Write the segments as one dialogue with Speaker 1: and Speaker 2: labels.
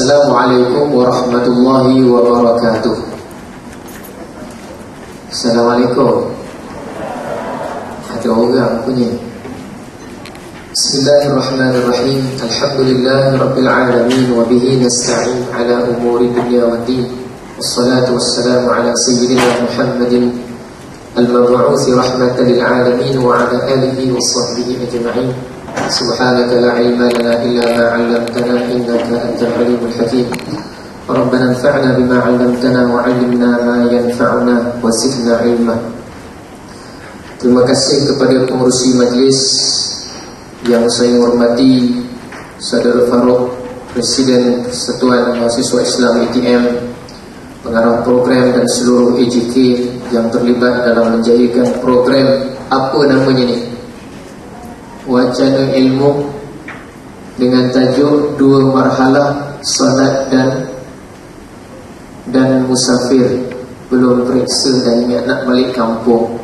Speaker 1: Assalamualaikum warahmatullahi wabarakatuh. Assalamualaikum. Ada orang punya. Bismillahirrahmanirrahim. Alhamdulillahi rabbil alamin wa bihi nasta'in ala umuri dunya waddin. Wassalatu wassalamu ala sayyidina Muhammadin al-mab'uuthi rahmatan lil alamin wa ala alihi wa sahbihi ajma'in. Subhanaka la ilma lana illa ma 'allamtana innaka antal alimul hakim. Rabbana anfa'na bima 'allamtana wa 'allimna ma yanfa'una wa zidna ilma. Terima kasih kepada pengerusi majlis yang saya hormati, Saudara Farouk, Presiden Persatuan Mahasiswa Islam ATM, pengarah program dan seluruh AJK yang terlibat dalam menjadikan program apa namanya ni, Wacana Ilmu, dengan tajuk 2 marhalah solat dan musafir belum periksa dan ingat nak balik kampung.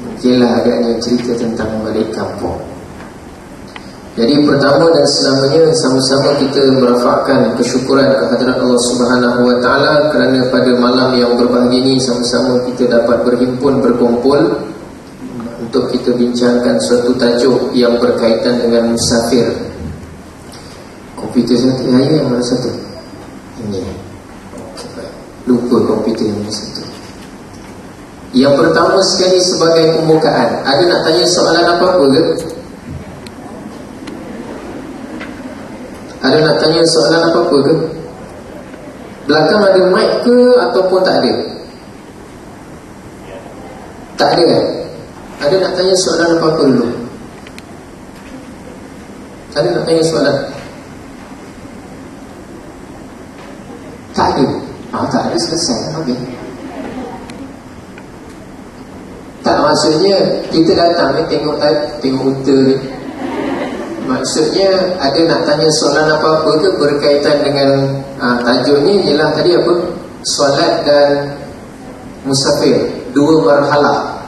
Speaker 1: Mungkinlah agaknya cerita tentang balik kampung. Jadi pertama dan selamanya sama-sama kita merafakkan kesyukuran kehadirat Allah Subhanahu wa taala kerana pada malam yang berbahagia ini sama-sama kita dapat berkumpul untuk kita bincangkan suatu tajuk yang berkaitan dengan musafir. Komputer saya yang mana satu? Ini. Lupa komputer yang mana satu. Yang pertama sekali sebagai pembukaan, ada nak tanya soalan apa-apa ke? Ada nak tanya soalan apa-apa ke? Belakang ada mic ke ataupun tak ada? Tak ada kan? Ada nak tanya soalan apa-apa dulu? Ada nak tanya soalan? Tak ada? Tak ada, selesai. Okay. Tak, maksudnya kita datang ni tengok unta ni. Maksudnya ada nak tanya soalan apa-apa ke berkaitan dengan tajuknya ialah tadi apa? Solat dan musafir, 2 marhalah.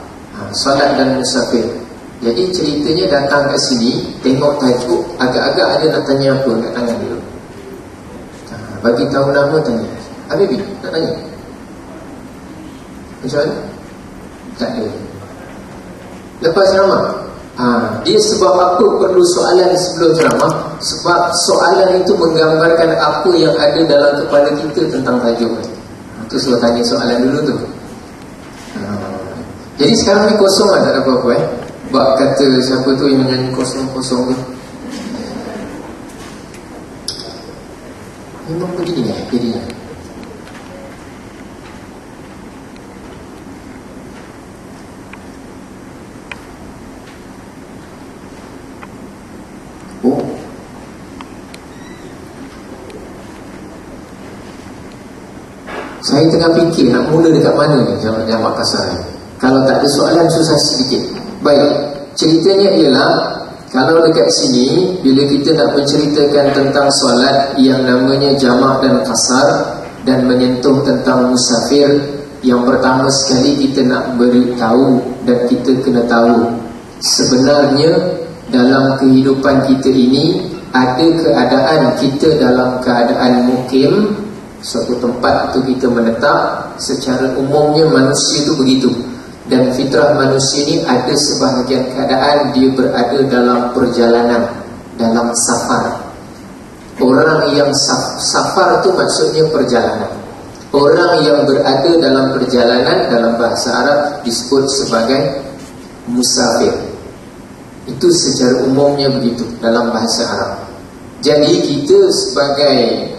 Speaker 1: Solat dan musafir. Jadi ceritanya datang kat sini, tengok tajuk, agak-agak ada nak tanya apa kat tangan dulu. Bagi tahu nama tanya. Habib, nak tanya? Macam mana? Tak ada. Lepas ceramah, dia sebab apa perlu soalan sebelum ceramah? Sebab soalan itu menggambarkan apa yang ada dalam kepala kita tentang tajuk. Itu suruh tanya soalan dulu tu. Jadi sekarang ni kosong lah, tak ada apa-apa Bak kata siapa tu yang menyanyi kosong-kosong tu. Memang begini jadinya. Saya tengah fikir nak mula dekat mana ni jamaah kasar ni. Kalau tak ada soalan susah sedikit. Baik, ceritanya ialah kalau dekat sini bila kita nak menceritakan tentang solat yang namanya jamak dan kasar dan menyentuh tentang musafir, yang pertama sekali kita nak beritahu dan kita kena tahu sebenarnya dalam kehidupan kita ini ada keadaan kita dalam keadaan mukim, suatu tempat itu kita menetap. Secara umumnya manusia itu begitu. Dan fitrah manusia ini ada sebahagian keadaan dia berada dalam perjalanan, dalam safar. Orang yang safar itu maksudnya perjalanan. Orang yang berada dalam perjalanan dalam bahasa Arab disebut sebagai musafir. Itu secara umumnya begitu dalam bahasa Arab. Jadi kita sebagai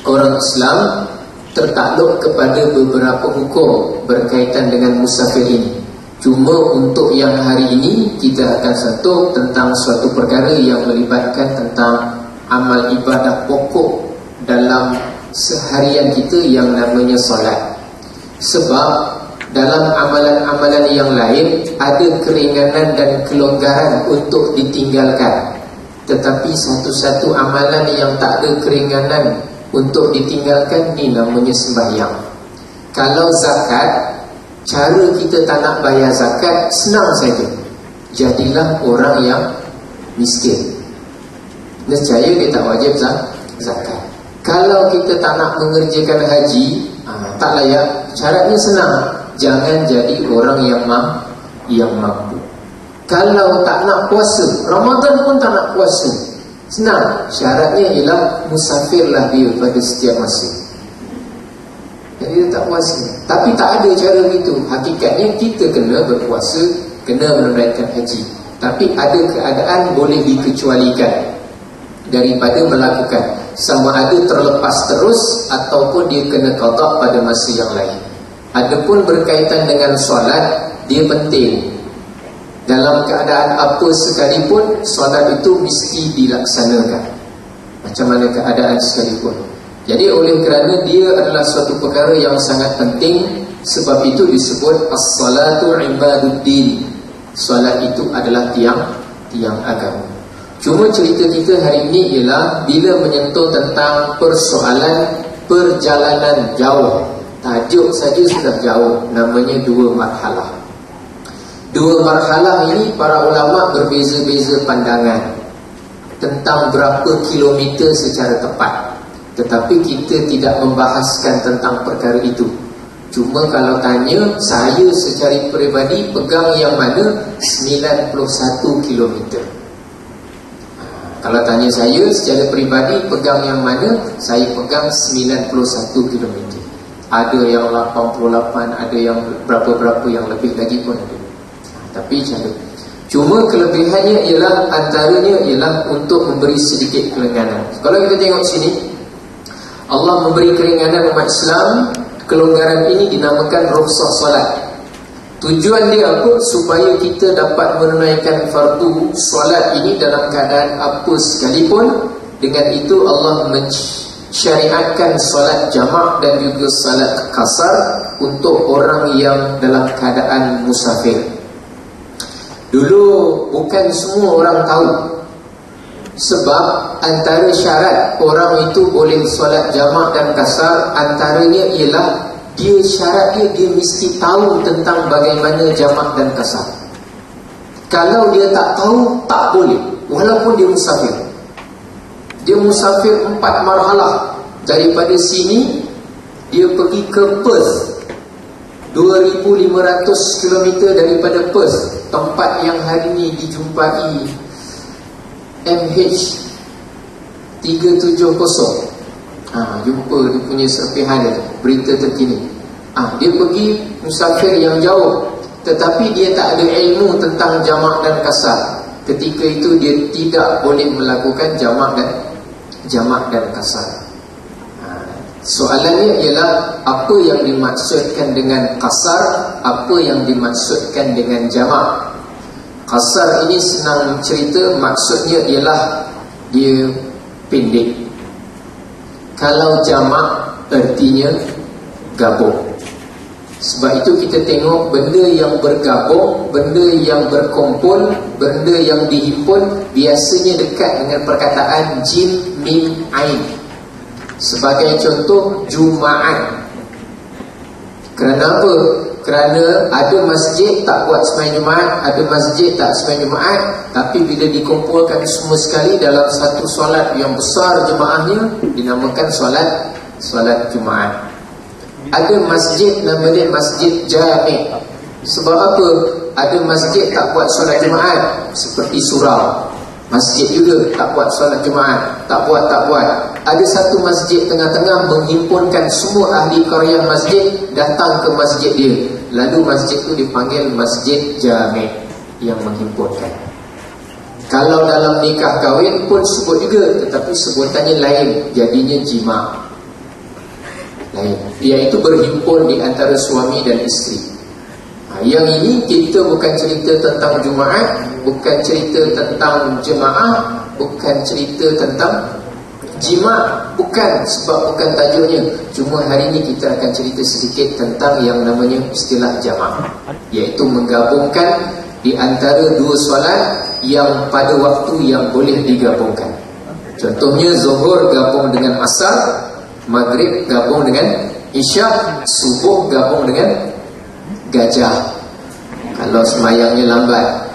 Speaker 1: orang Islam tertakluk kepada beberapa hukum berkaitan dengan musafir ini. Cuma untuk yang hari ini kita akan sentuh tentang suatu perkara yang melibatkan tentang amal ibadah pokok dalam seharian kita yang namanya solat. Sebab dalam amalan-amalan yang lain ada keringanan dan kelonggaran untuk ditinggalkan. Tetapi satu-satu amalan yang tak ada keringanan untuk ditinggalkan ni namanya sembahyang. Kalau zakat, cara kita tak nak bayar zakat senang saja. Jadilah orang yang miskin. nescaya dia tak wajib zakat. Kalau kita tak nak mengerjakan haji, tak layak. Syaratnya senang, jangan jadi orang yang mampu. Kalau tak nak puasa, Ramadan pun tak nak puasa, senang, syaratnya ialah musafirlah dia pada setiap masa. Jadi dia tak puasa. Tapi tak ada cara begitu. Hakikatnya kita kena berpuasa, kena menunaikan haji. Tapi ada keadaan boleh dikecualikan daripada melakukan, sama ada terlepas terus ataupun dia kena qada pada masa yang lain. Adapun berkaitan dengan solat, dia penting. Dalam keadaan apa sekalipun, solat itu mesti dilaksanakan, macam mana keadaan sekalipun. Jadi oleh kerana dia adalah suatu perkara yang sangat penting, sebab itu disebut as-salatu ibaduddin. Solat itu adalah tiang agama. Cuma cerita kita hari ini ialah bila menyentuh tentang persoalan perjalanan jauh. Tajuk saja sudah jauh, namanya 2 marhalah. 2 marhalah ini para ulama berbeza-beza pandangan tentang berapa kilometer secara tepat. Tetapi kita tidak membahaskan tentang perkara itu. Cuma kalau tanya, saya secara peribadi pegang yang mana 91 kilometer. Kalau tanya saya secara peribadi pegang yang mana, saya pegang 91 kilometer. Ada yang 88, ada yang berapa-berapa yang lebih lagi pun ada. Tapi cara, cuma kelebihannya ialah antaranya ialah untuk memberi sedikit keringanan. Kalau kita tengok sini, Allah memberi keringanan umat Islam. Kelonggaran ini dinamakan rukhsah solat. Tujuan dia apa? Supaya kita dapat menunaikan fardu solat ini dalam keadaan apa sekalipun. Dengan itu Allah mensyariatkan solat jamak dan juga solat qasar untuk orang yang dalam keadaan musafir. Dulu bukan semua orang tahu. Sebab antara syarat orang itu boleh solat jamak dan qasar, antaranya ialah syarat dia mesti tahu tentang bagaimana jamak dan qasar. Kalau dia tak tahu, tak boleh, walaupun dia musafir. Dia musafir 4 marhalah. Daripada sini dia pergi ke Perth, 2,500 km daripada Perth, tempat yang hari ini dijumpai MH370. Jumpa dia punya serpihan dia, berita terkini. Dia pergi musafir yang jauh, tetapi dia tak ada ilmu tentang jamak dan qasar. Ketika itu dia tidak boleh melakukan jamak dan qasar. Soalannya ialah apa yang dimaksudkan dengan qasar, apa yang dimaksudkan dengan jamak. Qasar ini senang cerita, maksudnya ialah dia pendek. Kalau jamak artinya gabung. Sebab itu kita tengok benda yang bergabung, benda yang berkumpul, benda yang dihimpun biasanya dekat dengan perkataan jim, mim, ain. Sebagai contoh, Jumaat. Kerana apa? Kerana ada masjid tak buat sembahyang Jumaat, ada masjid tak sembahyang Jumaat, tapi bila dikumpulkan semua sekali dalam satu solat yang besar jemaahnya, dinamakan solat Jumaat. Ada masjid namanya Masjid Jami'. Sebab apa? Ada masjid tak buat solat Jumaat, seperti surau. Masjid juga tak buat solat Jumaat, tak buat. Ada satu masjid tengah-tengah menghimpunkan semua ahli qaryah masjid datang ke masjid dia. Lalu masjid itu dipanggil Masjid Jami' yang menghimpunkan. Kalau dalam nikah kahwin pun sebut juga, tetapi sebutannya lain, jadinya jima' lain. Iaitu berhimpun di antara suami dan isteri. Yang ini kita bukan cerita tentang Jumaat, bukan cerita tentang jemaah, bukan cerita tentang jima', bukan, sebab bukan tajuknya. Cuma hari ini kita akan cerita sedikit tentang yang namanya istilah jama', iaitu menggabungkan di antara 2 solat yang pada waktu yang boleh digabungkan. Contohnya Zuhur gabung dengan Asar, Maghrib gabung dengan Isyak, Subuh gabung dengan Gajah. Kalau semayangnya lambat,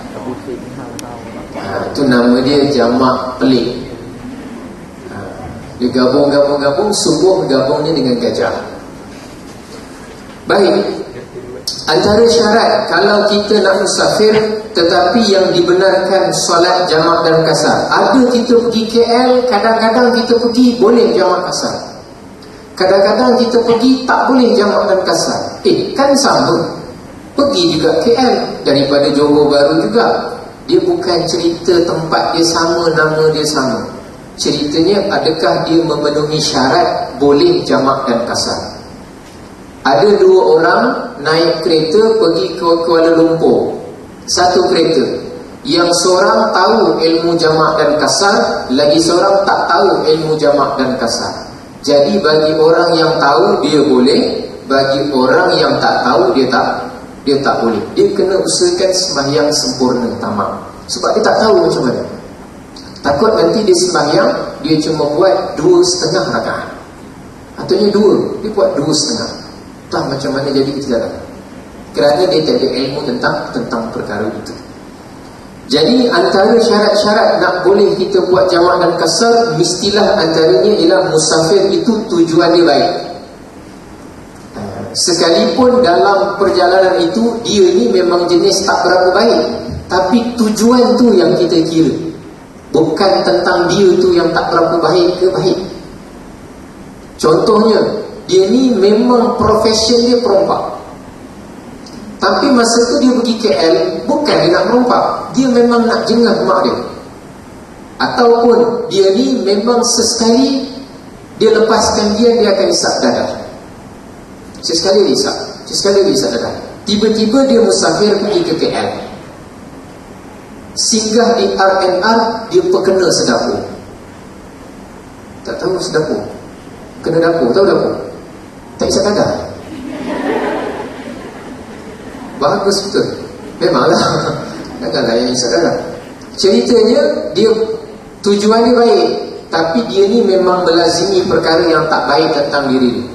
Speaker 1: itu nama dia jamak pelik. Dia gabung, subuh gabungnya dengan gajah. Baik. Antara syarat kalau kita nak musafir tetapi yang dibenarkan solat jamak dan kasar. Ada kita pergi KL, kadang-kadang kita pergi boleh jamak kasar. Kadang-kadang kita pergi tak boleh jamak dan kasar. Kan sama. Pergi juga KL daripada Johor Bahru juga. Dia bukan cerita tempat dia sama, nama dia sama. Ceritanya adakah dia memenuhi syarat boleh jamak dan kasar. Ada dua orang naik kereta pergi ke Kuala Lumpur. Satu kereta. Yang seorang tahu ilmu jamak dan kasar, lagi seorang tak tahu ilmu jamak dan kasar. Jadi bagi orang yang tahu dia boleh, bagi orang yang tak tahu dia tak boleh. Dia kena usahakan sembahyang sempurna tamam. Sebab dia tak tahu macam mana. Takut nanti dia sembahyang, dia cuma buat 2,5 rakaat. Ataunya 2, dia buat 2,5. Tak macam mana jadi kita tak tahu. Kerana dia tak ada ilmu tentang perkara itu. Jadi antara syarat-syarat nak boleh kita buat jamak dan kasar, mestilah antaranya ialah musafir itu tujuan dia baik. Sekalipun dalam perjalanan itu dia ni memang jenis tak berapa baik, tapi tujuan tu yang kita kira, bukan tentang dia tu yang tak berapa baik ke baik. Contohnya, dia ni memang profession dia perompak, tapi masa tu dia pergi KL, bukan dia nak merompak, dia memang nak jengah mak dia. Ataupun dia ni memang sesekali dia lepaskan dia akan isap dadah. Sesekali dia isap dadah. Tiba-tiba dia musafir pergi ke KL, singgah di R&R, dia perkena sedapur. Tak tahu sedapur, kena dapur, tahu dapur? Tak isap dadah. Bagus betul. Memanglah. Takkanlah yang isap dadah. Ceritanya dia tujuan dia baik, tapi dia ni memang melazimi perkara yang tak baik tentang diri dia.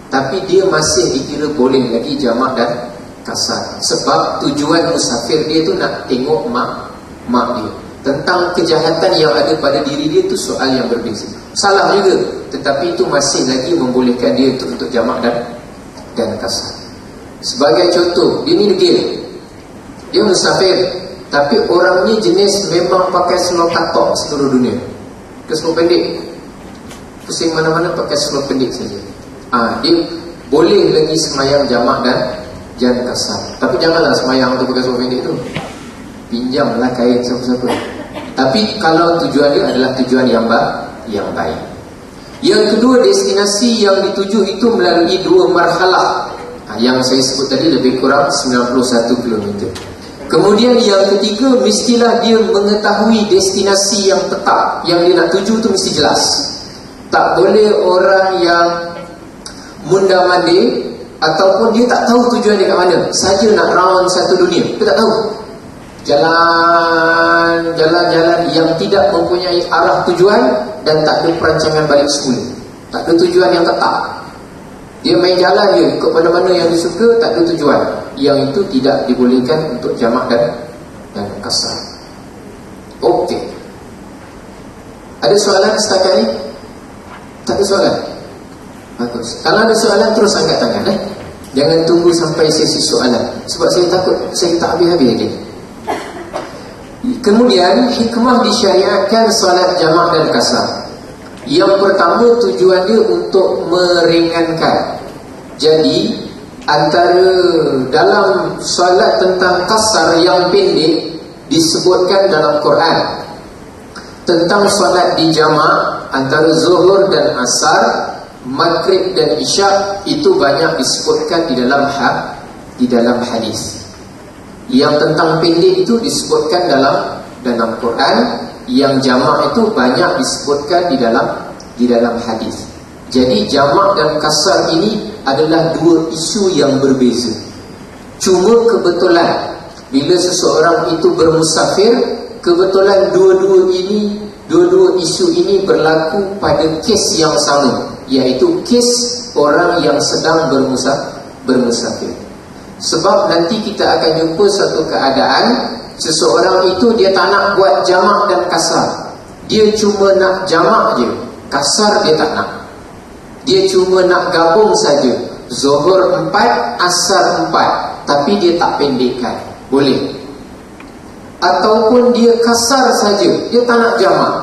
Speaker 1: Tapi dia masih dikira boleh lagi jamak dan kasar. Sebab tujuan musafir dia tu nak tengok mak dia. Tentang kejahatan yang ada pada diri dia tu soal yang berbeza. Salah juga, tetapi itu masih lagi membolehkan dia untuk jamak dan kasar. Sebagai contoh, dia ni degil, dia musafir, tapi orangnya jenis memang pakai seluar katok seluruh dunia, ke seluar pendek, pusing mana-mana pakai seluar pendek saja. Dia boleh lagi semayang jamak dan kasar. Tapi janganlah semayang untuk pakai seluar pendek tu, pinjamlah kain siapa-siapa. Tapi kalau tujuan dia adalah tujuan yang baik. Yang kedua, destinasi yang dituju itu melalui 2 marhalah yang saya sebut tadi, lebih kurang 91 km. Kemudian yang ketiga, mestilah dia mengetahui destinasi yang tetap yang dia nak tuju tu mesti jelas. Tak boleh orang yang munda-mandi ataupun dia tak tahu tujuan dia kat mana, saja nak round satu dunia, dia tak tahu. Jalan yang tidak mempunyai arah tujuan dan tak ada perancangan balik semula, tak ada tujuan yang tetap. Dia main jalan je, ikut mana-mana yang dia suka, tak ada tujuan. Yang itu tidak dibolehkan untuk jamak dan kasar. Okey. Ada soalan setakat ni? Tak ada soalan? Bagus. Kalau ada soalan, terus angkat tangan. Jangan tunggu sampai sesi soalan, sebab saya takut saya tak habis-habis lagi. Kemudian, hikmah disyariatkan solat jamak dan kasar. Yang pertama, tujuan dia untuk meringankan. Jadi antara dalam solat tentang kasar yang pendek disebutkan dalam Quran. Tentang solat di jamak antara zuhur dan asar, maghrib dan isyak, itu banyak disebutkan di dalam hadis. Yang tentang pendek itu disebutkan dalam Quran. Yang jamak itu banyak disebutkan di dalam hadis. Jadi jamak dan kasar ini adalah 2 isu yang berbeza. Cuma kebetulan bila seseorang itu bermusafir, kebetulan dua-dua isu ini berlaku pada kes yang sama, iaitu kes orang yang sedang bermusafir. Sebab nanti kita akan jumpa satu keadaan seseorang itu dia tak nak buat jamak dan kasar, dia cuma nak jamak je, kasar dia tak nak. Dia cuma nak gabung saja, Zuhur 4, Asar 4, tapi dia tak pendekkan, boleh. Ataupun dia kasar saja, dia tak nak jamak.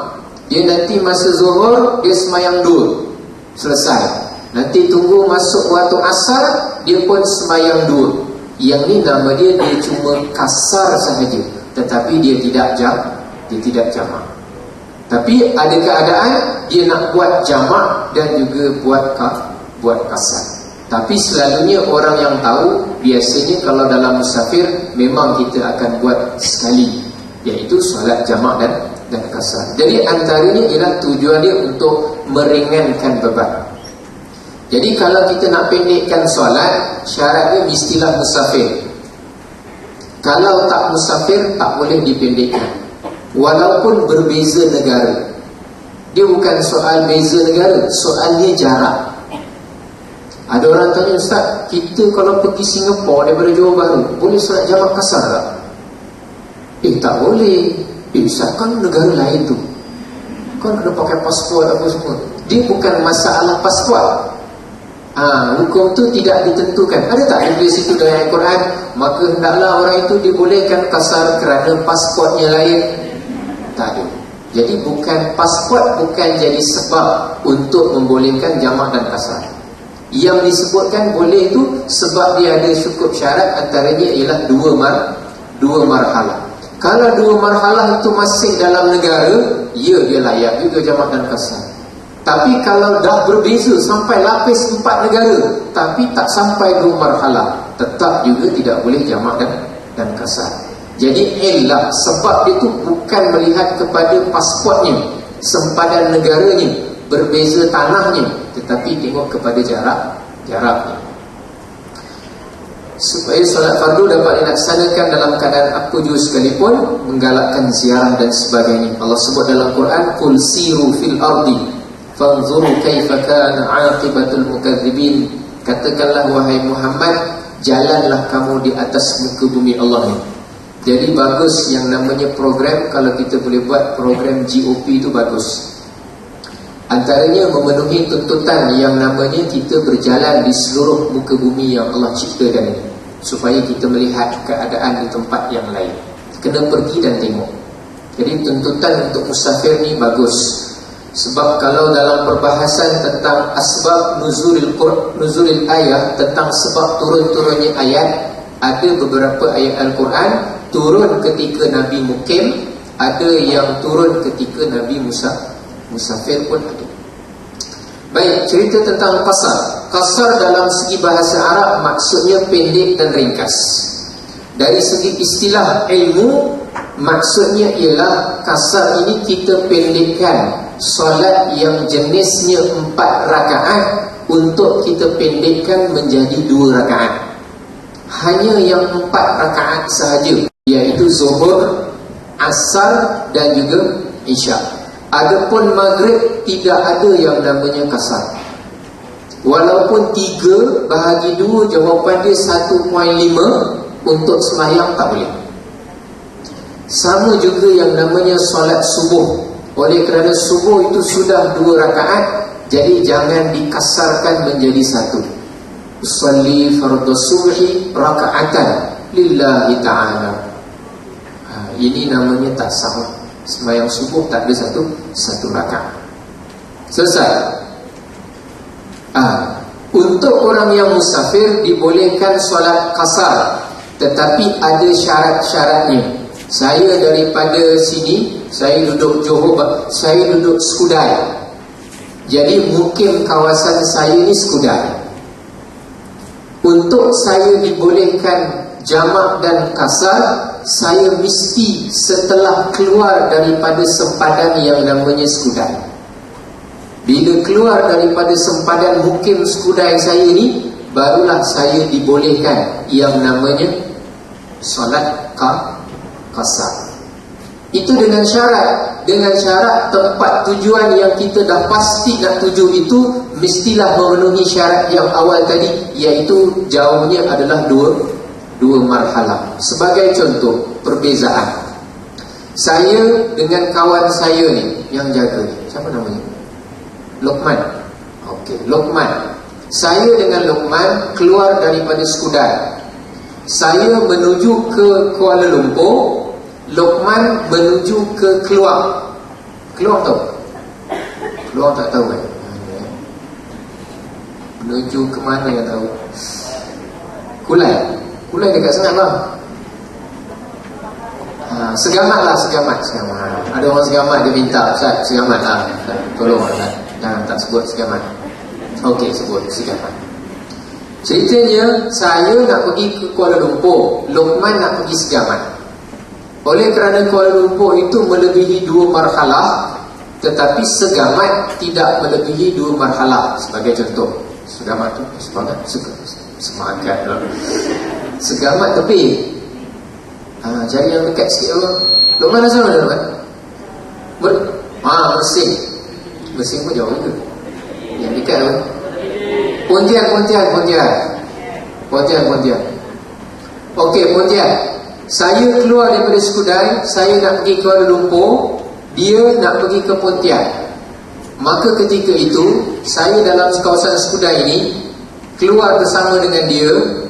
Speaker 1: Dia nanti masa Zuhur dia semayang 2, selesai. Nanti tunggu masuk waktu Asar, dia pun semayang 2. Yang ni nama dia cuma kasar sahaja, tetapi dia tidak jamak. Tapi ada keadaan dia nak buat jamak dan juga buat kasar. Tapi selalunya orang yang tahu, biasanya kalau dalam musafir memang kita akan buat sekali, iaitu solat jamak dan kasar. Jadi antaranya ialah tujuan dia untuk meringankan beban. Jadi kalau kita nak pendekkan solat, syaratnya mestilah musafir. Kalau tak musafir, tak boleh dipendekkan, walaupun berbeza negara. Dia bukan soal beza negara, soalnya jarak. Ada orang tanya, Ustaz, kita kalau pergi Singapura daripada Johor Bahru, boleh solat jamak kasar tak? Tak boleh. Ustaz, kan negara lain tu, kan kena pakai pasport apa semua. Dia bukan masalah pasport. Hukum tu tidak ditentukan. Ada tak di situ dalam Al-Quran, maka hendaklah orang itu dibolehkan kasar kerana pasportnya lain? Tak ada. Jadi bukan pasport, bukan jadi sebab untuk membolehkan jamak dan kasar. Yang disebutkan boleh itu sebab dia ada cukup syarat, antaranya ialah dua marhalah. Kalau 2 marhalah itu masih dalam negara, dia layak juga jamak dan kasar. Tapi kalau dah berbeza sampai lapis 4 negara, tapi tak sampai 2 marhalah, tetap juga tidak boleh jamak dan kasar. Jadi sebab itu bukan melihat kepada pasportnya, sempadan negaranya, berbeza tanahnya, tetapi tengok kepada jaraknya. Supaya solat fardu dapat dilaksanakan dalam keadaan apa jua sekalipun, menggalakkan ziarah dan sebagainya. Allah sebut dalam Quran, "Qul siru fil ardi fanzuru kaifa kana 'aqibatul mukadzibin." Katakanlah wahai Muhammad, jalanlah kamu di atas muka bumi Allah ni. Jadi bagus yang namanya program, kalau kita boleh buat program GOP itu bagus. Antaranya memenuhi tuntutan yang namanya kita berjalan di seluruh muka bumi yang Allah ciptakan ini, supaya kita melihat keadaan di tempat yang lain. Kena pergi dan tengok. Jadi tuntutan untuk musafir ni bagus. Sebab kalau dalam perbahasan tentang asbab nuzulil ayat, tentang sebab turun-turunnya ayat, ada beberapa ayat Al-Quran turun ketika Nabi mukim, ada yang turun ketika Nabi musafir pun ada. Baik, cerita tentang kasar. Kasar dalam segi bahasa Arab maksudnya pendek dan ringkas. Dari segi istilah ilmu, maksudnya ialah kasar ini kita pendekkan solat yang jenisnya 4 rakaat untuk kita pendekkan menjadi 2 rakaat. Hanya yang 4 rakaat sahaja, iaitu Zuhur, Asar dan juga Isya. Adapun Maghrib tidak ada yang namanya kasar. Walaupun 3 bahagi 2, jawapan dia 1.5, untuk sembahyang tak boleh. Sama juga yang namanya solat subuh. Oleh kerana subuh itu sudah 2 rakaat, jadi jangan dikasarkan menjadi 1. Usalli fardhu subhi raka'atan lillahi ta'ala. Ini namanya tak sah. Sembahyang subuh tak ada satu rakaat. Selesai. Untuk orang yang musafir dibolehkan solat kasar, tetapi ada syarat-syaratnya. Saya daripada sini, saya duduk Johor, saya duduk Skudai. Jadi mungkin kawasan saya ni Skudai. Untuk saya dibolehkan jamak dan kasar, saya mesti setelah keluar daripada sempadan yang namanya Skudai. Bila keluar daripada sempadan mukim Skudai saya ni, barulah saya dibolehkan yang namanya solat kasar. Itu dengan syarat tempat tujuan yang kita dah pasti nak tuju itu mestilah memenuhi syarat yang awal tadi, iaitu jauhnya adalah dua marhalah. Sebagai contoh perbezaan, saya dengan kawan saya ni yang jaga ni, siapa namanya? Lokman. Okey, Lokman. Saya dengan Lokman keluar daripada Skudai. Saya menuju ke Kuala Lumpur, Lokman menuju ke Keluang. Keluang tahu? Keluang tak tahu kan? Menuju ke mana yang tahu? Kulai. Kulai dekat sangat bang. Segamat lah, segamat. Ada orang segamat dia minta, Ustaz, segamat lah. Tolong Ustaz. Jangan tak sebut segamat. Okey, sebut segamat. Ceritanya, saya nak pergi ke Kuala Lumpur, Lokman nak pergi Segamat. Oleh kerana Kuala Lumpur itu melebihi 2 marhalah, tetapi Segamat tidak melebihi 2 marhalah. Sebagai contoh, Segamat tu semangat, semangat lah. Segamat tepi. Cari yang dekat sikit apa? Lokman asal mana Lokman? Mersing. Mersing pun jauh juga. Yang dekat apa? Pontian. Okey, Pontian. Saya keluar daripada Skudai, saya nak pergi Kuala Lumpur, dia nak pergi ke Pontian. Maka ketika itu, saya dalam kawasan Skudai ini keluar bersama dengan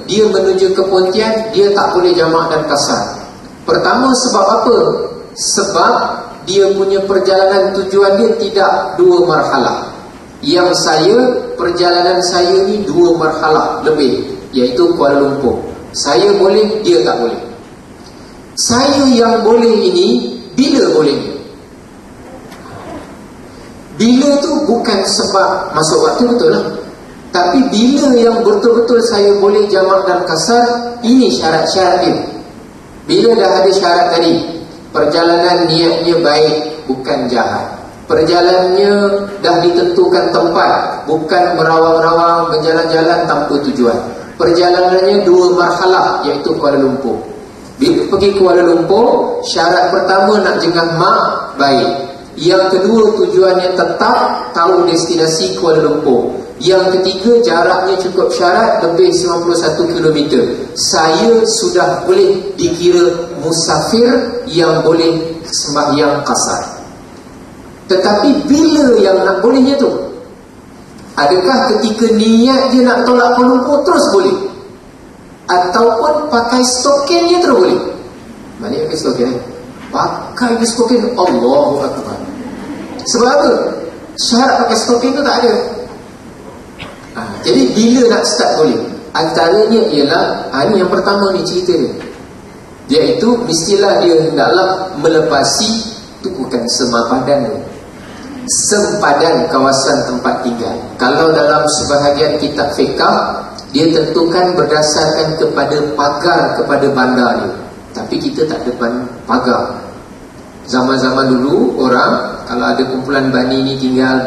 Speaker 1: dia menuju ke Pontian, dia tak boleh jamak dan kasar. Pertama, sebab apa? Sebab dia punya perjalanan tujuan dia tidak 2 marhalah. Yang saya, perjalanan saya ni 2 marhalah lebih, iaitu Kuala Lumpur. Saya boleh, dia tak boleh. Saya yang boleh ini, bila bolehnya? Bila tu bukan sebab masuk waktu, betul lah. Tapi bila yang betul-betul saya boleh jamak dan kasar, ini syarat-syarat dia. Bila dah ada syarat tadi, perjalanan niatnya baik, bukan jahat. Perjalanannya dah ditentukan tempat, bukan merawang-rawang berjalan-jalan tanpa tujuan. Perjalanannya 2 marhalah, iaitu Kuala Lumpur. Bila pergi Kuala Lumpur, syarat pertama nak jengah mak, baik. Yang kedua, tujuannya tetap, tahu destinasi Kuala Lumpur. Yang ketiga, jaraknya cukup syarat, lebih 91 km. Saya sudah boleh dikira musafir yang boleh sembahyang kasar. Tetapi bila yang nak bolehnya tu? Adakah ketika niat dia nak tolak Kuala Lumpur terus boleh? Ataupun pakai stokin dia terus boleh? Mana pakai stokin? Pakai stokin, Allahu Akbar. Sebab apa? Syarat pakai stokin tu tak ada. Jadi bila nak start boleh? Antaranya ialah, ini yang pertama ni cerita dia, iaitu mestilah dia hendaklah melepasi, itu bukan semapadan tu, sempadan kawasan tempat tinggal. Kalau dalam sebahagian kitab fiqah, dia tentukan berdasarkan kepada pagar kepada bandar dia. Tapi kita tak ada pagar. Zaman-zaman dulu orang, kalau ada kumpulan bani ni tinggal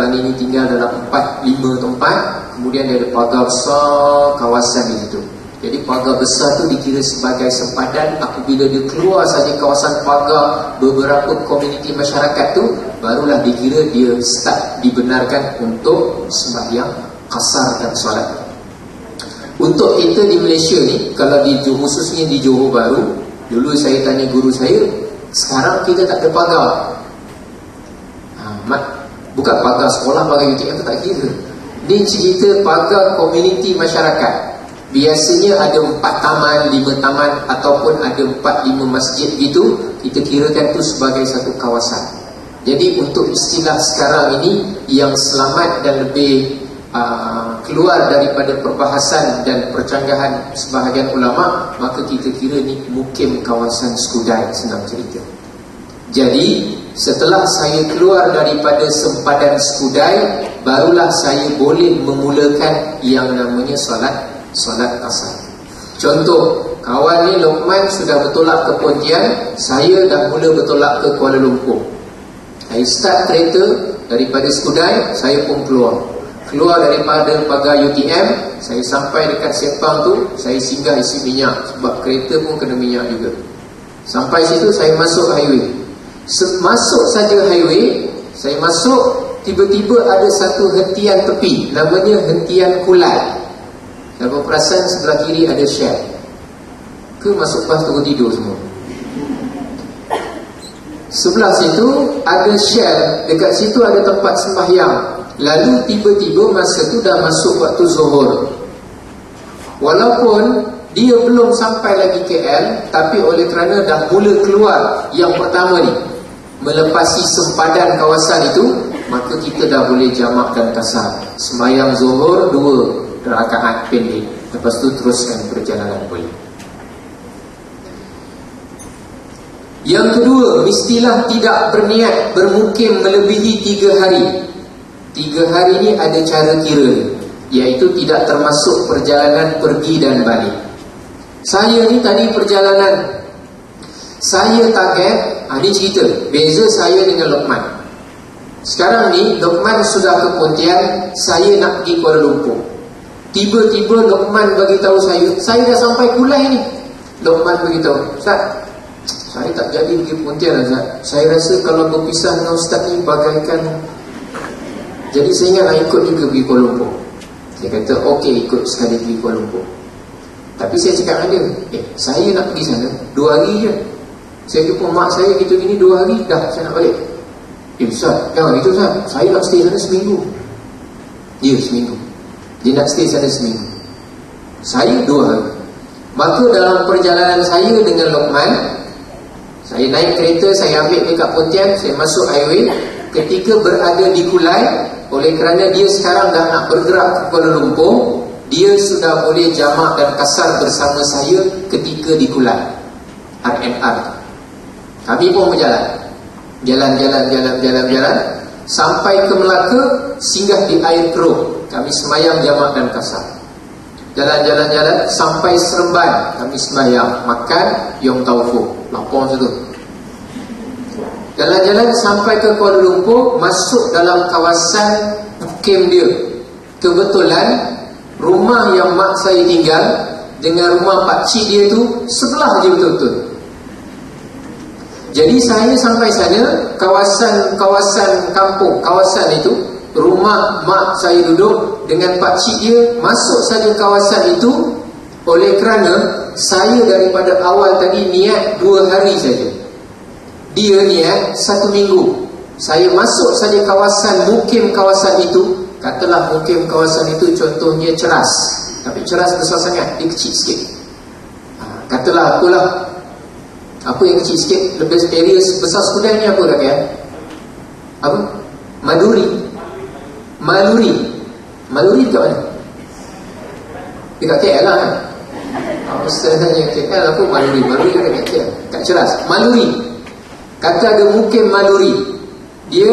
Speaker 1: dalam 4-5 tempat, kemudian dia ada pagar besar kawasan di situ. Jadi pagar besar tu dikira sebagai sempadan. Apabila dia keluar saja kawasan pagar beberapa komuniti masyarakat tu, barulah dikira dia start dibenarkan untuk sembahyang kasar dan solat. Untuk kita di Malaysia ni, kalau di khususnya di Johor Bahru, dulu saya tanya guru saya, sekarang kita tak ada pagar. Bukan pagar sekolah, pagar UTM tu tak kira. Dia cerita pagar komuniti masyarakat. Biasanya ada 4 taman, 5 taman, ataupun ada 4-5 masjid gitu. Kita kirakan tu sebagai satu kawasan. Jadi untuk istilah sekarang ini, yang selamat dan lebih keluar daripada perbahasan dan percanggahan sebahagian ulama, maka kita kira ni mukim kawasan Skudai, senang cerita. Jadi setelah saya keluar daripada sempadan Skudai, barulah saya boleh memulakan yang namanya solat asar. Contoh, kawan ni Lokman sudah bertolak ke Pontian, saya dah mula bertolak ke Kuala Lumpur. Saya start kereta daripada Skudai, saya pun keluar daripada pagar UTM, saya sampai dekat Sepang tu, saya singgah isi minyak, sebab kereta pun kena minyak juga. Sampai situ saya masuk highway. Masuk saja highway, saya masuk, tiba-tiba ada satu hentian tepi, namanya hentian Kulai. Dapat perasan sebelah kiri ada Shell. Ke masuk bas turun tidur semua? Sebelah situ ada Shell, dekat situ ada tempat sembahyang. Lalu tiba-tiba masa tu dah masuk waktu zuhur. Walaupun dia belum sampai lagi KL, tapi oleh kerana dah mula keluar yang pertama ni, melepasi sempadan kawasan itu, maka kita dah boleh jamakkan kasar. Sembahyang zuhur 2 rakaat pendek, lepas tu teruskan perjalanan balik. Yang kedua, mestilah tidak berniat bermukim melebihi 3 hari. 3 hari ni ada cara kira, iaitu tidak termasuk perjalanan pergi dan balik. Saya ni tadi perjalanan, saya target, ni cerita beza saya dengan Lokman. Sekarang ni Lokman sudah ke Pontian, saya nak pergi Kuala Lumpur. Tiba-tiba Lokman bagi tahu saya dah sampai Kulai ni. Lokman bagi tahu, Ustaz, saya tak jadi pergi Pontian, Ustaz. Saya rasa kalau berpisah dengan Ustaz ni bagaikan. Jadi saya ingat nak ikut juga pergi Kuala Lumpur. Dia kata okey, ikut sekali pergi Kuala Lumpur. Tapi saya cakap dengan dia, saya nak pergi sana 2 hari je. Saya jumpa mak saya gitu gini 2 hari, dah saya nak balik. Ustaz, jangan itu Ustaz, saya nak stay sana seminggu. Dia seminggu, dia nak stay sana seminggu, saya 2 hari. Maka dalam perjalanan saya dengan Lokman, saya naik kereta, saya ambil dekat Pontian, saya masuk highway. Ketika berada di Kulai, oleh kerana dia sekarang dah nak bergerak ke Kuala Lumpur, dia sudah boleh jamak dan kasar bersama saya ketika di Kulai RNR. Kami pun berjalan, jalan sampai ke Melaka, singgah di Air Keruh. Kami semayang jamak dan kasar. Jalan sampai Seremban, kami semayang, makan Yong Tau Foo, lapor situ. Jalan sampai ke Kuala Lumpur, masuk dalam kawasan mukim dia. Kebetulan rumah yang mak saya tinggal dengan rumah pakcik dia tu sebelah je betul-betul. Jadi saya sampai sana, kawasan kampung, kawasan itu, rumah mak saya duduk dengan pakcik dia, masuk saja kawasan itu. Oleh kerana saya daripada awal tadi niat 2 hari saja, dia niat 1 minggu. Saya masuk saja kawasan mukim kawasan itu. Katalah mukim kawasan itu contohnya Ceras, tapi Ceras besar sangat, dia kecil sikit. Katalah apalah, apa yang kecil sikit, lebih area besar Skudai ni apa kat ya? Apa? Maluri dekat mana? Dekat KL lah kan? Sebenarnya KL apa? Maluri dekat KL, kat Ceras. Maluri, kata ada mukim Maluri, dia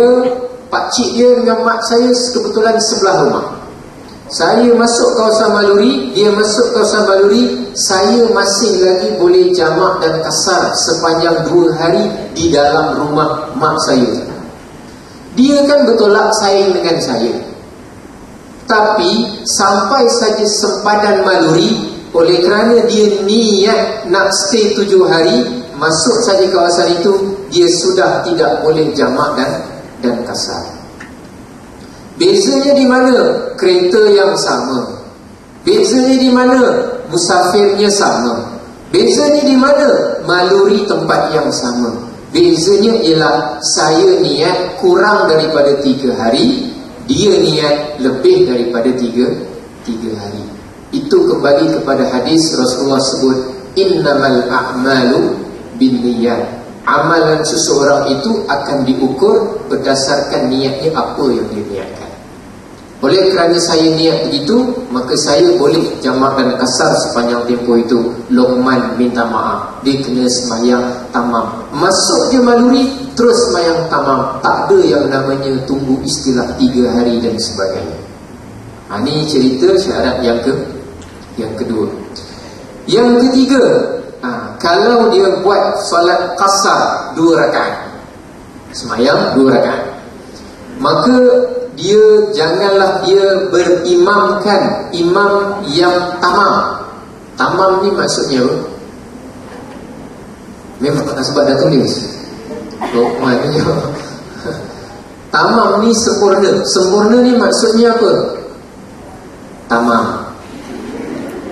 Speaker 1: pakcik dia dengan mak saya kebetulan sebelah rumah. Saya masuk kawasan Maluri, dia masuk kawasan Maluri. Saya masih lagi boleh jamak dan kasar sepanjang 2 hari di dalam rumah mak saya. Dia kan bertolak saing dengan saya, tapi sampai saja sempadan Maluri, oleh kerana dia niat nak stay 7 hari, masuk saja kawasan itu, dia sudah tidak boleh jamak dan kasar. Bezanya di mana? Kereta yang sama. Bezanya di mana? Musafirnya sama. Bezanya di mana? Maluri tempat yang sama. Bezanya ialah saya niat kurang daripada 3 hari, dia niat lebih daripada 3 hari. Itu kembali kepada hadis Rasulullah sebut, innamal a'malu binniyat. Amalan seseorang itu akan diukur berdasarkan niatnya apa yang dia niatkan. Oleh kerana saya niat begitu, maka saya boleh jamak dan kasar sepanjang tempoh itu. Lokman minta maaf, dia kena semayang tamam. Masuk je Maluri, terus semayang tamam. Tak ada yang namanya tunggu istilah 3 hari dan sebagainya. Ini cerita syarat yang kedua. Yang ketiga, kalau dia buat solat qasar 2 rakaat, semayang 2 rakaat, maka dia janganlah dia berimamkan imam yang tamam. Tamam ni maksudnya apa? Memang tak sebab dah tulis. Maknanya tamam ni sempurna. Sempurna ni maksudnya apa? Tamam.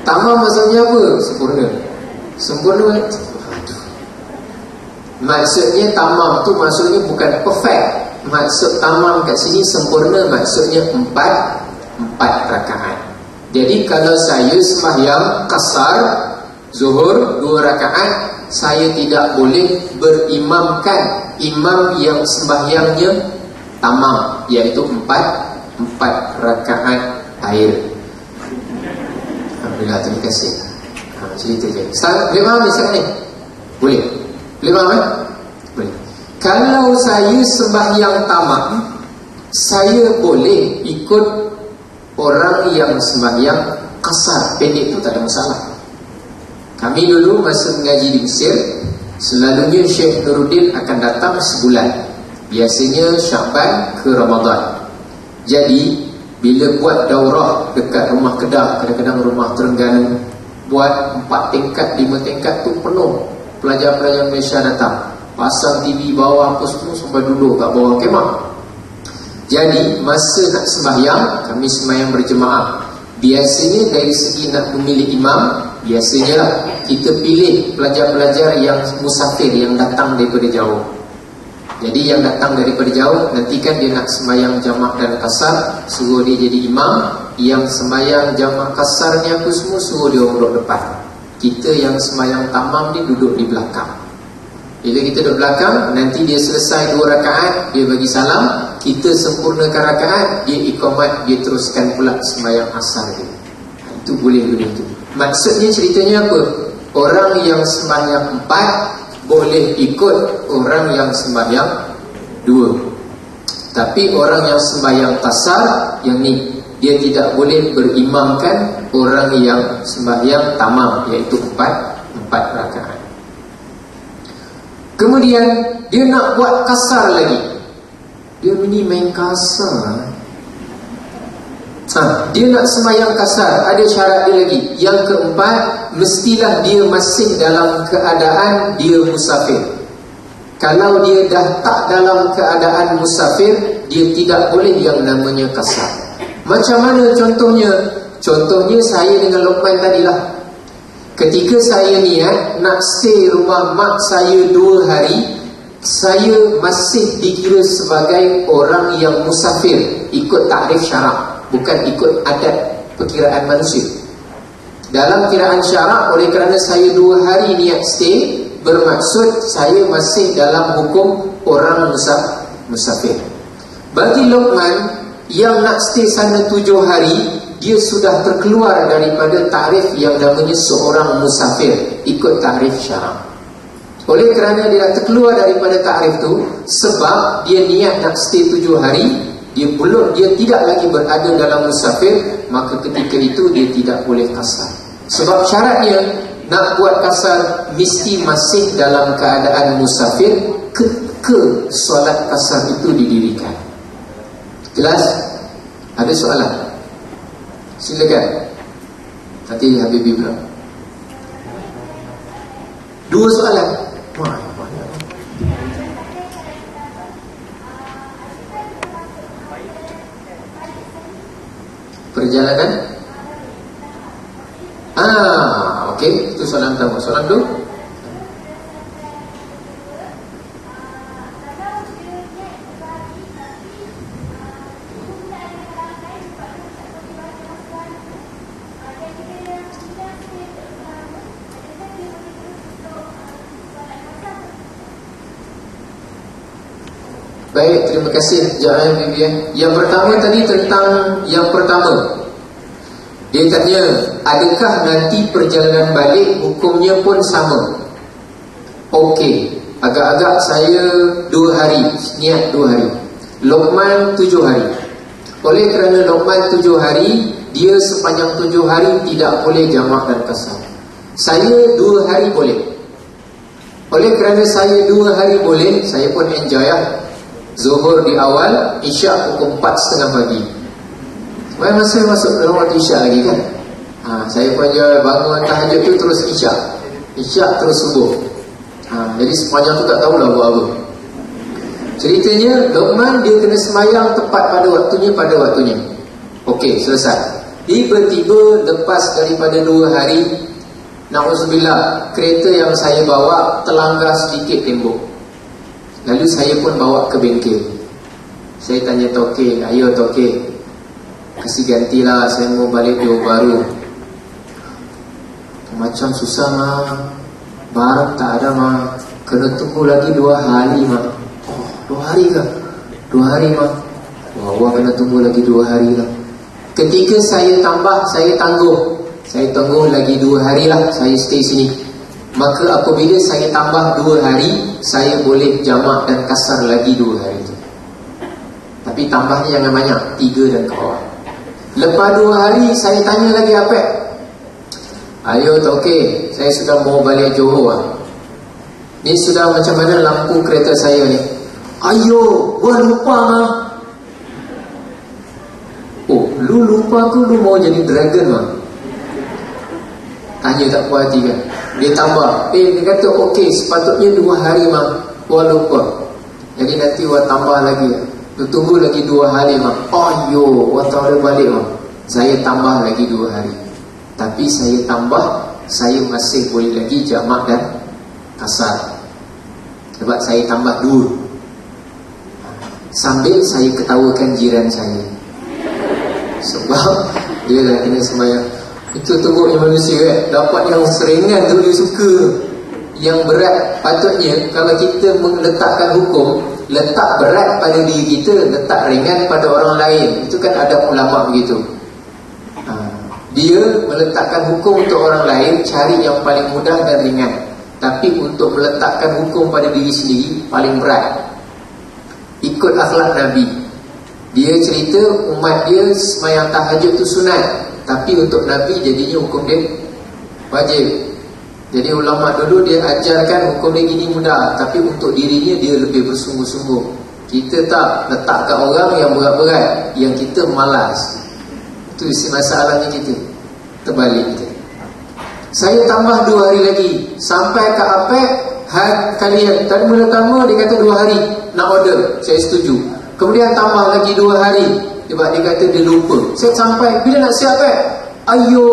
Speaker 1: Tamam maksudnya apa? Sempurna. Sempurna, maksudnya tamam tu maksudnya bukan perfect. maksud tamam kat sini sempurna, maksudnya 4 rakaat. Jadi kalau saya sembahyang kasar zuhur 2 rakaat, saya tidak boleh berimamkan imam yang sembahyangnya tamam, iaitu 4 rakaat air. Alhamdulillah, terima kasih. Cerita je. Boleh faham sekarang ni? Boleh? Boleh faham Boleh. Kalau saya sembahyang tamam, saya boleh ikut orang yang sembahyang kasar, pendek tu tak ada masalah. Kami dulu masa mengaji di Mesir, selalunya Syekh Nuruddin akan datang sebulan, biasanya Syaban ke Ramadan. Jadi bila buat daurah dekat rumah Kedah, kadang-kadang rumah Terengganu, buat 4 tingkat, 5 tingkat tu penuh, pelajar-pelajar Malaysia datang, pasang TV bawah apa semua, sampai duduk kat bawah kemah. Jadi masa nak sembahyang, kami sembahyang berjemaah. Biasanya dari segi nak memilih imam, biasanya lah kita pilih pelajar-pelajar yang musafir, yang datang daripada jauh. Jadi yang datang daripada jauh, nanti kan dia nak sembahyang jamak dan kasar, suruh dia jadi imam. Yang sembahyang jamak kasarnya apa semua, suruh dia duduk depan. Kita yang sembahyang tamam dia duduk di belakang. Bila kita duduk belakang, nanti dia selesai 2 rakaat, dia bagi salam, kita sempurnakan rakaat, dia iqamat, dia teruskan pula sembahyang asar dia. Itu boleh begitu. Maksudnya ceritanya apa? Orang yang sembahyang 4 boleh ikut orang yang sembahyang 2. Tapi orang yang sembahyang kasar, yang ni, dia tidak boleh berimamkan orang yang sembahyang tamam, iaitu 4 rakaat. Kemudian dia nak buat kasar lagi. Dia ni main kasar. Dia nak sembahyang kasar, ada syarat dia lagi. Yang keempat, mestilah dia masih dalam keadaan dia musafir. Kalau dia dah tak dalam keadaan musafir, dia tidak boleh yang namanya kasar. Macam mana contohnya? Contohnya saya dengan Luqman tadilah. Ketika saya niat nak stay rumah mak saya 2 hari, saya masih dikira sebagai orang yang musafir, ikut takrif syarak, bukan ikut adat perkiraan manusia. Dalam kiraan syarak, oleh kerana saya 2 hari niat stay, bermaksud saya masih dalam hukum orang musafir. Bagi Luqman yang nak stay sana 7 hari, dia sudah terkeluar daripada takrif yang namanya seorang musafir, ikut takrif syarak. Oleh kerana dia dah terkeluar daripada takrif tu, sebab dia niat nak stay 7 hari, dia tidak lagi berada dalam musafir, maka ketika itu dia tidak boleh kasar. Sebab syaratnya nak buat kasar mesti masih dalam keadaan musafir ke solat kasar itu didirikan. Jelas? Ada soalan? Silakan. Nanti Habibie pula. 2 soalan. Wah, banyak. Perjalanan? Okey, itu soalan pertama. Soalan kedua? Baik, terima kasih Jangan Vivian. Yang pertama tadi tentang yang pertama, dia tanya, adakah nanti perjalanan balik hukumnya pun sama? Okey, agak-agak saya 2 hari, niat 2 hari, Luqman 7 hari. Oleh kerana Luqman 7 hari, dia sepanjang 7 hari tidak boleh jamak dan kasar. Saya 2 hari boleh. Oleh kerana saya 2 hari boleh, saya pun enjoy lah. Zuhur di awal, Isyak pukul 4.30 pagi. Masa masuk dalam waktu Isyak lagi kan. Saya pun bangun tahajud tu terus Isyak terus subuh. Jadi sepanjang tu tak tahulah buat apa. Ceritanya Luqman dia kena semayang tepat pada waktunya. Okey, selesai. Tiba-tiba lepas daripada 2 hari, na'udzubillah, kereta yang saya bawa terlanggar sedikit tembok. Lalu saya pun bawa ke bengkel. Saya tanya Toke, ayo Toke, kasih gantilah, saya mau balik Johor Bahru. Macam susah mah, barang tak ada mah, kena tunggu lagi 2 hari mah. Oh, 2 hari kah? 2 hari mah. Wah, kena tunggu lagi 2 hari lah. Ketika saya tambah, saya tangguh lagi 2 hari lah, saya stay sini. Maka apabila saya tambah 2 hari, saya boleh jamak dan kasar lagi 2 hari itu. Tapi tambahnya jangan banyak, 3 dan ke bawah. Lepas 2 hari, saya tanya lagi Apek, ayo Toke, saya sudah mau balik Johor. Ni sudah macam mana lampu kereta saya ni? Ayo, gua lupa mah. Oh, lu lupa ke lu mau jadi dragon mah? Tanya tak puas hati kan? Dia tambah, dia kata okey, sepatutnya 2 hari mah, gua lupa. Jadi nanti gua tambah lagi. Lu tunggu lagi 2 hari mah. Ayo, gua tahu balik mah. Saya tambah lagi 2 hari. Tapi saya tambah, saya masih boleh lagi jamak dan kasar. Sebab saya tambah 2. Sambil saya ketawakan jiran saya. Sebab dia dah kena semayang. Itu teruknya manusia dapat yang seringan tu dia suka. Yang berat patutnya kalau kita meletakkan hukum, letak berat pada diri kita, letak ringan pada orang lain. Itu kan ada ulama begitu. Dia meletakkan hukum untuk orang lain, cari yang paling mudah dan ringan. Tapi untuk meletakkan hukum pada diri sendiri, paling berat. Ikut akhlak Nabi. Dia cerita umat dia semayang tahajud tu sunat, tapi untuk Nabi jadinya hukum dia wajib. Jadi ulama dulu dia ajarkan hukum dia gini mudah, tapi untuk dirinya dia lebih bersungguh-sungguh. Kita tak letak kat orang yang berat-berat, yang kita malas. Itu isi masalahnya kita. Terbalik kita. Saya tambah 2 hari lagi. Sampai ke Apek, kalian tadi mula-tama dia kata 2 hari nak order, saya setuju. Kemudian tambah lagi 2 hari. Sebab dia kata dia lupa. Saya sampai, bila nak siap ayo,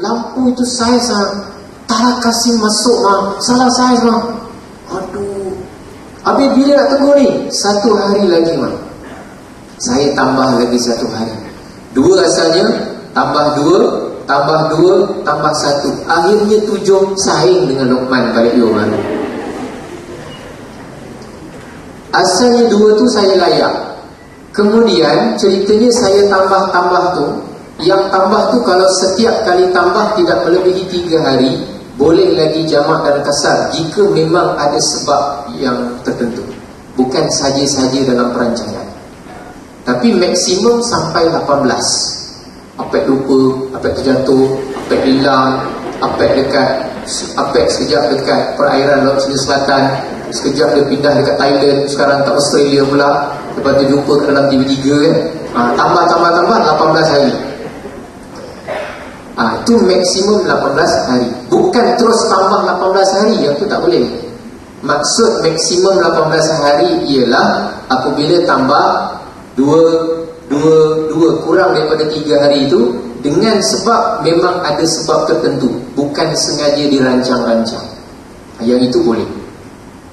Speaker 1: lampu itu saiz tak kasih masuk mah, salah saiz mah. Aduh. Habis bila nak tunggu ni? 1 hari lagi mah. Saya tambah lagi 1 hari. 2 rasanya, tambah 2, tambah 2, tambah 1. Akhirnya 7 saing dengan Luqman balik Johor Bahru. Asalnya 2 tu saya layak. Kemudian ceritanya saya tambah-tambah tu. Yang tambah tu kalau setiap kali tambah tidak melebihi 3 hari, boleh lagi jamak dan kasar jika memang ada sebab yang tertentu. Bukan saja-saja dalam perancangan. Tapi maksimum sampai 18. Apek lupa, apek terjatuh, apek hilang, apek sekejap dekat perairan Laut Cina Selatan, sekejap dia pindah dekat Thailand, sekarang kat Australia pula. Lepas tu jumpa kat dalam TV3 kan. Tambah 18 hari. Itu maksimum 18 hari. Bukan terus tambah 18 hari, yang tu tak boleh. Maksud maksimum 18 hari ialah apabila tambah 2 kurang daripada 3 hari itu dengan sebab memang ada sebab tertentu, bukan sengaja dirancang-rancang. Yang itu boleh.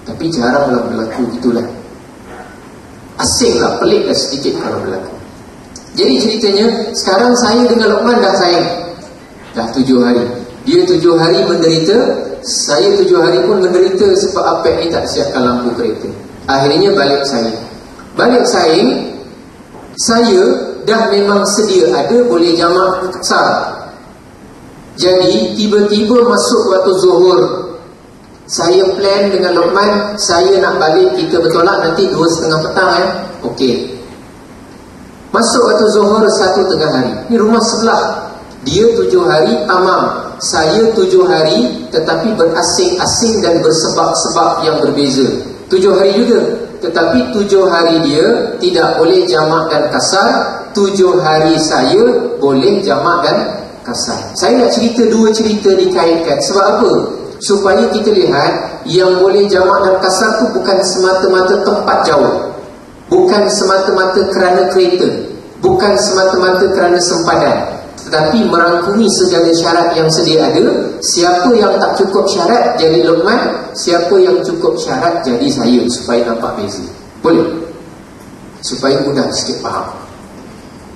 Speaker 1: Tapi jaranglah berlaku gitulah. Asinglah, peliklah sedikit kalau berlaku. Jadi ceritanya, sekarang saya dengan Luqman dah sayang. Dah 7 hari. Dia 7 hari menderita, saya 7 hari pun menderita sebab Apek ni tak siapkan lampu kereta. Akhirnya balik saya. Balik saya dah memang sedia ada boleh jamak kasar. Jadi tiba-tiba masuk waktu zuhur. Saya plan dengan Luqman, saya nak balik, kita bertolak nanti 2:30 petang Okey. Masuk waktu zuhur 1 tengah hari. Ni rumah sebelah. Dia 7 hari tamam. Saya 7 hari tetapi berasing-asing dan bersebab-sebab yang berbeza. 7 hari juga. Tetapi 7 hari dia tidak boleh jamak dan kasar. 7 hari saya boleh jamak dan kasar. Saya nak cerita 2 cerita dikaitkan. Sebab apa? Supaya kita lihat yang boleh jamak dan kasar tu bukan semata-mata tempat jauh, bukan semata-mata kerana kereta, bukan semata-mata kerana sempadan, tetapi merangkumi segala syarat yang sedia ada. Siapa yang tak cukup syarat jadi Luqman, siapa yang cukup syarat jadi saya, supaya nampak beza. Boleh? supaya mudah sikit faham.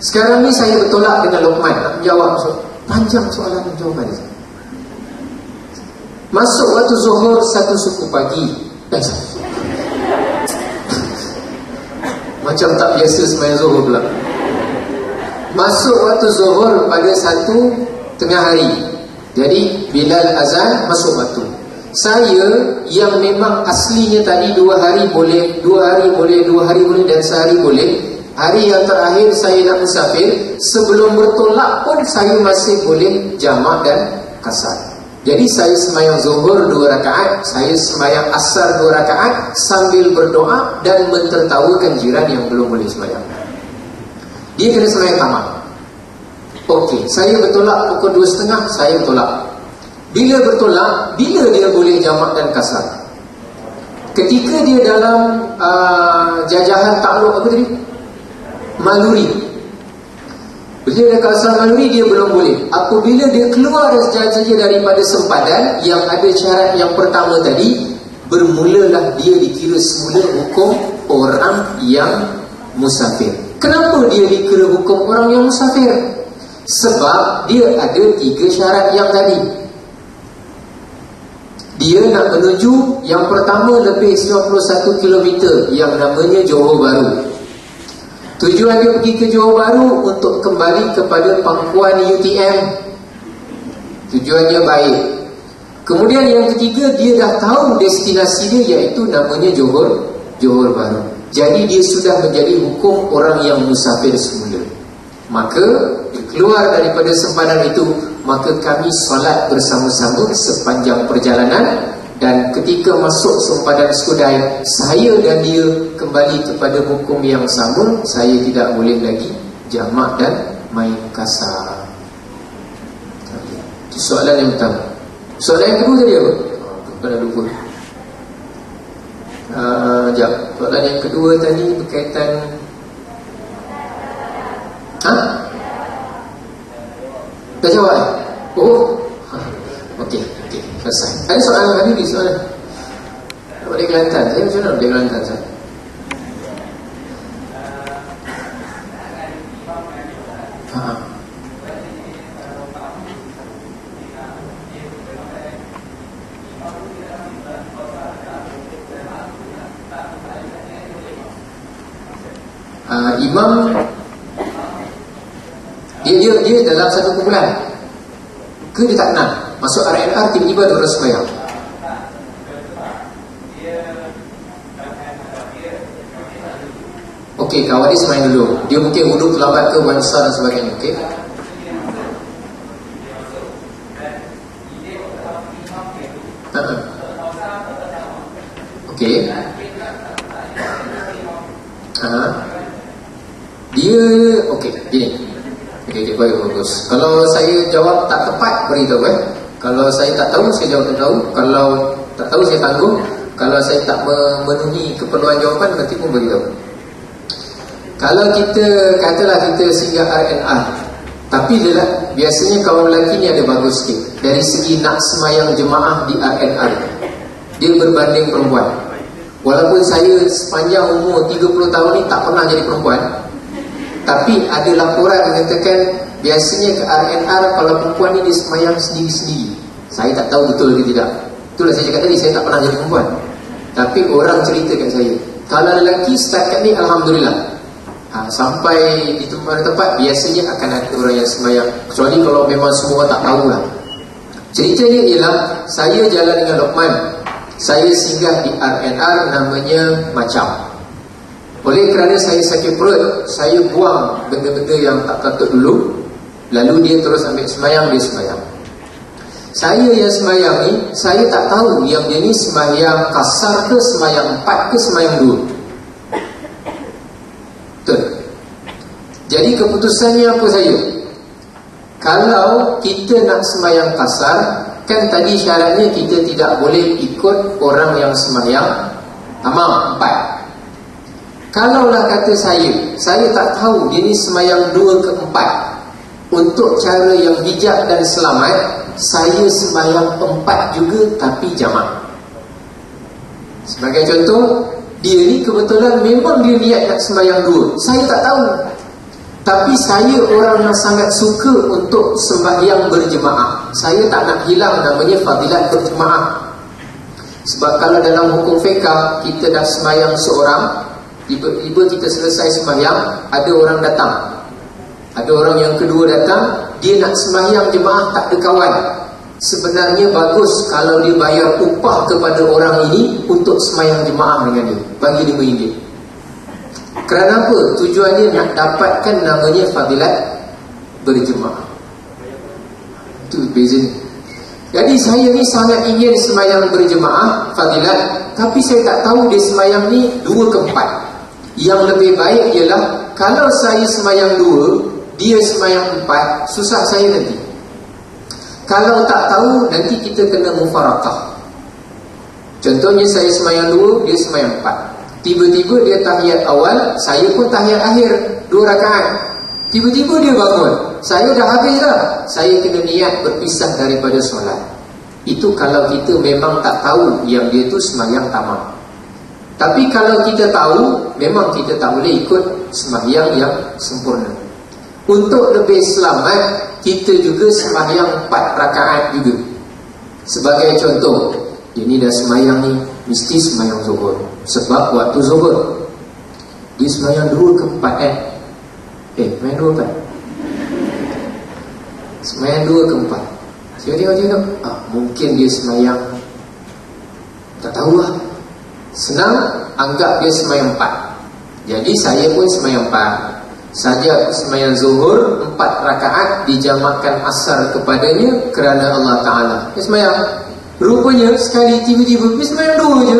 Speaker 1: Sekarang ni saya bertolak dengan Luqman nak menjawab panjang soalan dan jawapan dia. Masuk waktu zuhur satu suku pagi. Macam tak biasa sembahyang zuhur pula. Masuk waktu zuhur pada satu tengah hari. Jadi Bilal azan masuk waktu. Saya yang memang aslinya tadi 2 hari boleh, 2 hari boleh, 2 hari boleh dan sehari boleh. Hari yang terakhir saya nak musafir, sebelum bertolak pun saya masih boleh jamak dan kasar. Jadi saya sembahyang zuhur 2 rakaat, saya sembahyang asar 2 rakaat sambil berdoa dan mentertawakan jiran yang belum boleh sembahyang. Dia kena sembahyang tamat. Okey, saya bertolak pukul 2.30, saya bertolak. Bila bertolak, bila dia boleh jamak dan kasar? Ketika dia dalam jajahan takluk apa tadi? Maluri. Bila dia kasar maluri, dia belum boleh. Apabila dia keluar saja daripada sempadan yang ada syarat yang pertama tadi, bermulalah dia dikira semula hukum orang yang musafir. Kenapa dia dikira hukum orang yang musafir? Sebab dia ada 3 syarat yang tadi. Dia nak menuju yang pertama lebih 91 km yang namanya Johor Bahru. Tujuan dia pergi ke Johor Bahru untuk kembali kepada pangkuan UTM. Tujuannya baik. Kemudian yang ketiga, dia dah tahu destinasi dia iaitu namanya Johor Bahru. Jadi dia sudah menjadi hukum orang yang musafir semula. Maka dia keluar daripada sempadan itu, maka kami solat bersama-sama sepanjang perjalanan. Dan ketika masuk sempadan Skudai, saya dan dia kembali kepada hukum yang sama. Saya tidak boleh lagi jamak dan main kasar. Itu soalan yang pertama. Soalan yang kedua tadi apa? Pada lupa. Soalan yang kedua tadi berkaitan dah jawab eh? Oh, okey, selesai. Ada soalan lagi di soalan. Boleh Kelantan. Saya macam mana boleh Kelantan saya? Imam dia dalam satu kumpulan ke dia tak kenal masuk RNR, tiba-tiba dia terus sembahyang. Okey, kawan dia sembahyang dulu. Dia mungkin wuduk terlambat ke, buat besar dan sebagainya. Okey. Okey. Dia okey, gini. Okey, bagus. Kalau saya jawab tak tepat, beritahu Kalau saya tak tahu, saya jawab tak tahu. Kalau tak tahu, saya tangguh. Kalau saya tak memenuhi keperluan jawapan, nanti pun beritahu. Kalau kita katalah kita singgah RNR, tapi biasanya kawan lelaki ni ada bagus sikit. Dari segi nak semayang jemaah di RNR, dia berbanding perempuan. Walaupun saya sepanjang umur 30 tahun ni tak pernah jadi perempuan, tapi ada laporan mengatakan biasanya ke RNR kalau perempuan ni dia semayang sendiri-sendiri. Saya tak tahu betul ke tidak. Itulah saya cakap tadi, saya tak pernah jadi perempuan, tapi orang cerita kat saya. Kalau lelaki setakat ni Alhamdulillah, sampai di tempat biasanya akan ada orang yang semayang. Kecuali kalau memang semua tak tahulah. Ceritanya ialah saya jalan dengan Luqman. Saya singgah di RNR namanya Macam. Oleh kerana saya sakit perut, saya buang benda-benda yang tak patut dulu. Lalu dia terus ambil semayang, dia semayang. Saya yang semayang ni, saya tak tahu yang dia ni semayang kasar ke, semayang 4 ke, semayang 2. Betul. Jadi keputusannya apa saya? Kalau kita nak semayang kasar, kan tadi syaratnya kita tidak boleh ikut orang yang semayang tamam 4. Kalaulah kata saya tak tahu dia ni semayang 2 ke 4, untuk cara yang bijak dan selamat, saya semayang 4 juga tapi jamak. Sebagai contoh, dia ni kebetulan memang dia niat nak sembahyang dua, saya tak tahu. Tapi saya orang yang sangat suka untuk sembahyang berjemaah. Saya tak nak hilang namanya fadilat berjemaah. Sebab kalau dalam hukum fiqh kita dah sembahyang seorang, tiba-tiba kita selesai sembahyang, ada orang datang, ada orang yang kedua datang, dia nak sembahyang jemaah tak ada kawan. Sebenarnya bagus kalau dia bayar upah kepada orang ini untuk sembahyang jemaah dengan dia, bagi RM5. Kerana apa? Tujuannya nak dapatkan namanya fadilat berjemaah. Itu beza. Jadi saya ni sangat ingin sembahyang berjemaah fadilat, tapi saya tak tahu dia sembahyang ni 2 ke 4. Yang lebih baik ialah kalau saya sembahyang 2, dia sembahyang 4, susah saya nanti. Kalau tak tahu, nanti kita kena mufarakah. Contohnya saya sembahyang 2, dia sembahyang 4. Tiba-tiba dia tahiyat awal, saya pun tahiyat akhir 2 rakaat. Tiba-tiba dia bangun, saya dah habis dah, saya kena niat berpisah daripada solat. Itu kalau kita memang tak tahu yang dia tu sembahyang tamam. Tapi kalau kita tahu, memang kita tak boleh ikut sembahyang yang sempurna. Untuk lebih selamat, kita juga sembahyang 4 rakaat juga. Sebagai contoh, dia ni dah sembahyang ni, mesti sembahyang zuhur. Sebab waktu zuhur, dia sembahyang 2 ke 4 sembahyang 2 ke 4? Sembahyang 2 ke 4? Saya tengok, mungkin dia sembahyang, tak tahu lah. Senang, anggap dia sembahyang 4. Jadi saya pun sembahyang 4. Saja sembahyang zuhur 4 rakaat dijamakkan asar kepadanya kerana Allah Ta'ala. Dia sembahyang. Rupanya sekali tiba-tiba dia sembahyang 2 je.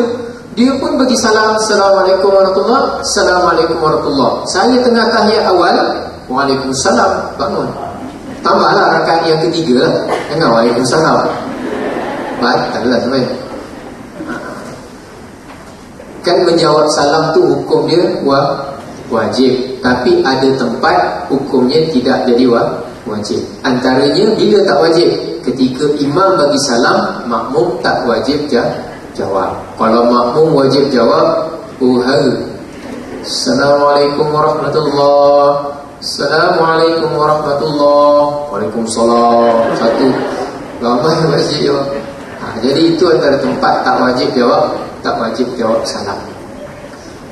Speaker 1: Dia pun bagi salam, Assalamualaikum warahmatullahi, Assalamualaikum warahmatullahi. Saya tengah tahiyat awal, Waalaikumsalam, bangun. Tambahlah rakaat yang ketiga, jangan Waalaikumsalam. Batallah sembahyang. Kan menjawab salam tu hukum dia wajib. Tapi ada tempat hukumnya tidak jadi wajib. Antaranya bila tak wajib, ketika imam bagi salam, makmum tak wajib jawab. Kalau makmum wajib jawab, Assalamualaikum warahmatullahi, Assalamualaikum warahmatullahi, Waalaikumsalam. Satu, ramai wajib jawab. Jadi itu antara tempat tak wajib jawab salam.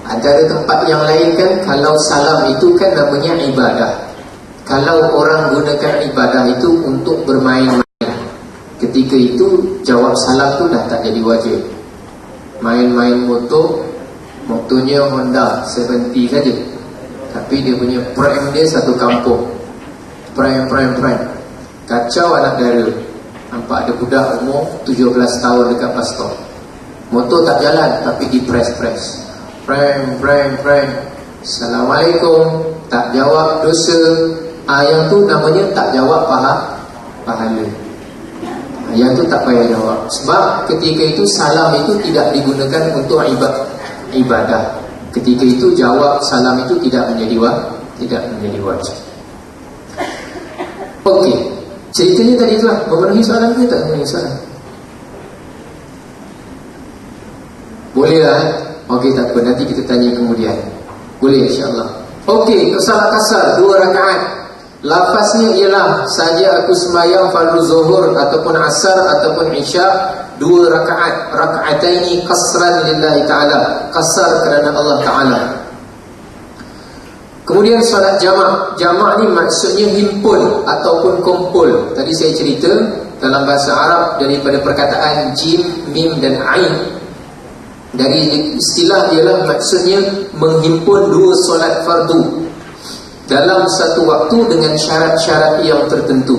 Speaker 1: Antara tempat yang lain kan, kalau salam itu kan namanya ibadah. Kalau orang gunakan ibadah itu untuk bermain-main, ketika itu jawab salam tu dah tak jadi wajib. Main-main motonya Honda 70 saja, tapi dia punya prime dia satu kampung. Prime kacau anak dara. Nampak ada budak umur 17 tahun dekat bus stop, motor tak jalan tapi di press. Prime. Assalamualaikum, tak jawab dosa. Yang tu namanya tak jawab pahala. Yang tu tak payah jawab. Sebab ketika itu salam itu tidak digunakan untuk ibadah. Ketika itu jawab salam itu tidak menjadi wajib. Okey, ceritanya tadi itulah. Memenuhi soalan ke tak memenuhi soalan? Boleh lah. Okey, tak apa, nanti kita tanya kemudian. Boleh insya-Allah. Okey, solat kasar 2 rakaat. Lafaznya ialah saja aku sembahyang fardu zuhur ataupun asar ataupun isya 2 rakaat. Raka'ataini qasran lillahi ta'ala. Qasar kerana Allah Ta'ala. Kemudian solat jamak. Jamak ni maksudnya himpun ataupun kumpul. Tadi saya cerita dalam bahasa Arab daripada perkataan jim, mim dan ain. Dari istilah ialah maksudnya menghimpun 2 solat fardu dalam satu waktu dengan syarat-syarat yang tertentu.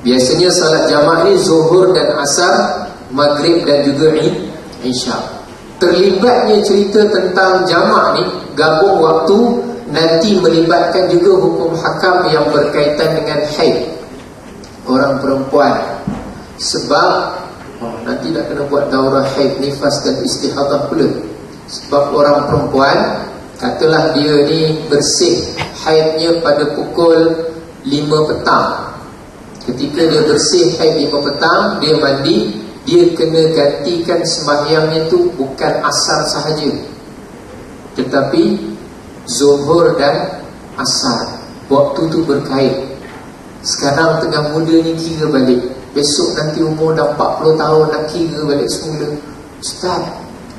Speaker 1: Biasanya solat jamak ni zuhur dan asar, maghrib dan juga isya. Terlibatnya cerita tentang jamak ni, gabung waktu, nanti melibatkan juga hukum hakam yang berkaitan dengan haid orang perempuan. Sebab nanti nak kena buat daurah haid, nifas dan istihadah pula. Sebab orang perempuan, katalah dia ni bersih haidnya pada pukul 5 petang. Ketika dia bersih haid 5 petang, dia mandi, dia kena gantikan sembahyangnya tu bukan asar sahaja. tetapi zuhur dan asar waktu tu berkait. Sekarang tengah muda ni kira balik, besok nanti umur dah 40 tahun nak kira balik semula. Ustaz,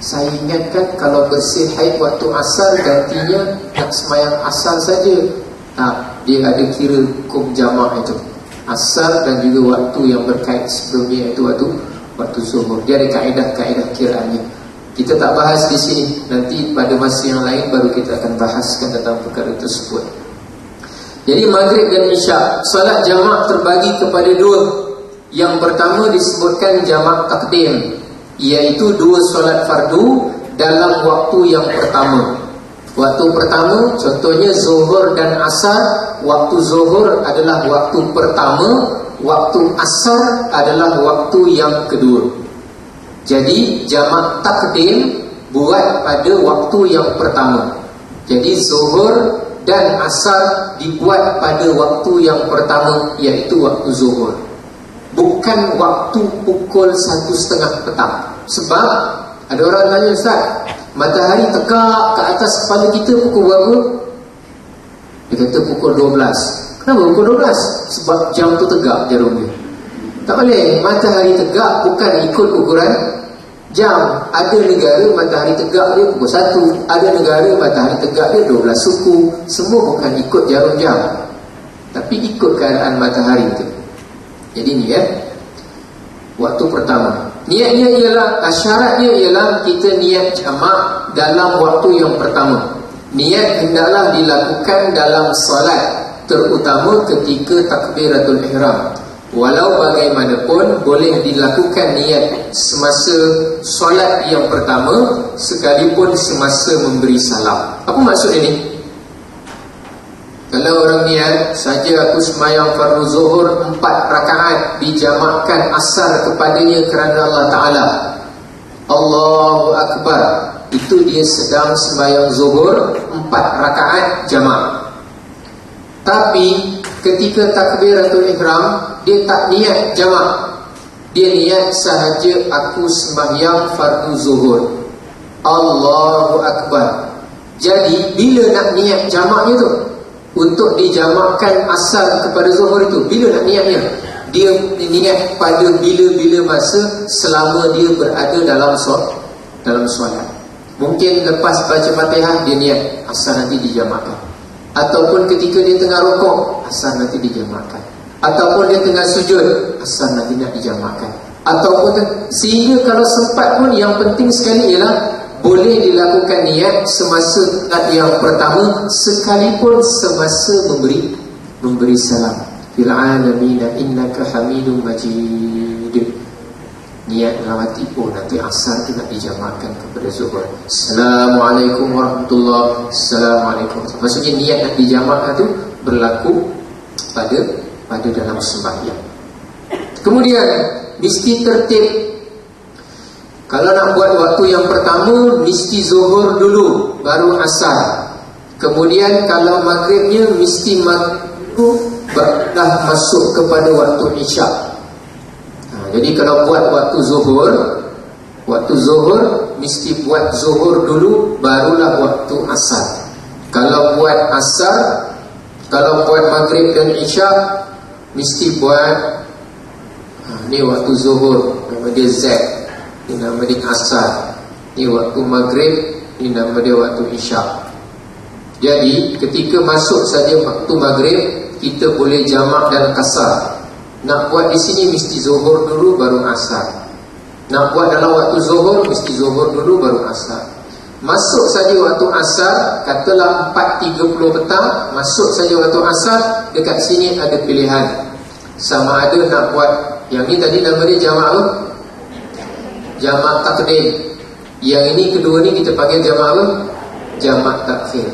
Speaker 1: saya ingatkan kalau bersih haid waktu asar gantinya nak semayang asar saja. Tak, dia ada kira hukum jamak itu, asar dan juga waktu yang berkait sebelumnya, iaitu waktu zuhur. Dia ada kaedah-kaedah kiraannya. Kita tak bahas di sini, nanti pada masa yang lain baru kita akan bahaskan tentang perkara tersebut. Jadi maghrib dan isyak, solat jamak terbagi kepada dua. Yang pertama disebutkan jamak takdim, iaitu dua solat fardu dalam waktu yang pertama. Waktu pertama contohnya zuhur dan asar. Waktu zuhur adalah waktu pertama, waktu asar adalah waktu yang kedua. Jadi jamak takdim buat pada waktu yang pertama. Jadi zuhur dan asar dibuat pada waktu yang pertama, iaitu waktu zuhur, bukan waktu pukul 1:30 petang. Sebab ada orang tanya, Ustaz, matahari tegak ke atas kepala kita pukul berapa? Dia kata pukul 12. Kenapa pukul 12? Sebab jam tu tegak jarum dia. Tak boleh, matahari tegak bukan ikut ukuran jam. Ada negara matahari tegak dia pukul 1, ada negara matahari tegak dia 12 suku. Semua bukan ikut jarum jam, tapi ikut keadaan matahari itu. Jadi ni waktu pertama. Niatnya ialah, syaratnya ialah kita niat jamak dalam waktu yang pertama. Niat hendaklah dilakukan dalam solat, terutama ketika takbiratul ihram. Walau bagaimanapun boleh dilakukan niat semasa solat yang pertama, sekalipun semasa memberi salam. Apa maksud ini? Kalau orang niat, saja aku semayang fardu zuhur 4 rakaat, dijamakkan asar kepadanya kerana Allah Ta'ala, Allahu Akbar, itu dia sedang semayang zuhur 4 rakaat jamak. Tapi ketika takbiratul ihram, dia tak niat jamak, dia niat sahaja aku sembahyang fardu zuhur, Allahu Akbar. Jadi bila nak niat jamaknya tu, untuk dijamakkan asar kepada zuhur itu, bila nak niatnya? Dia niat pada bila-bila masa selama dia berada dalam solat. Mungkin lepas baca Fatihah dia niat asar nanti dijamakkan, ataupun ketika dia tengah rukuk asar nanti dijamakkan, ataupun dia tengah sujud asar nanti nak dijamakkan, ataupun sehingga kalau sempat pun, yang penting sekali ialah boleh dilakukan niat semasa yang pertama, sekalipun semasa memberi salam. Fil alamin innaka hamidum majid. Niat dalam hati, oh nanti asar tu nak dijamakkan kepada zuhur. Assalamualaikum warahmatullahi wabarakatuh. Assalamualaikum. Maksudnya niat nak dijamakkan tu berlaku pada dalam sembahyang. Kemudian mesti tertib. Kalau nak buat waktu yang pertama, mesti zuhur dulu, baru asar. Kemudian kalau maghribnya, mesti maghrib dah masuk kepada waktu isyak. Jadi kalau buat waktu zuhur mesti buat zuhur dulu, barulah waktu asar. Kalau buat maghrib dan isyak, mesti buat ni waktu zuhur, nama dia Z, ini nama dia asar. Ini waktu maghrib, ini nama dia waktu isyak. Jadi ketika masuk saja waktu maghrib, kita boleh jamak dan kasar. Nak buat di sini mesti zuhur dulu baru asar. Nak buat dalam waktu zuhur, mesti zuhur dulu baru asar. Masuk saja waktu asar, katalah 4.30 petang, masuk saja waktu asar, dekat sini ada pilihan. Sama ada nak buat, yang ni tadi nama dia jamak apa? Jamak takdim. Yang ini kedua ni kita panggil jamak apa? Jamak takhir.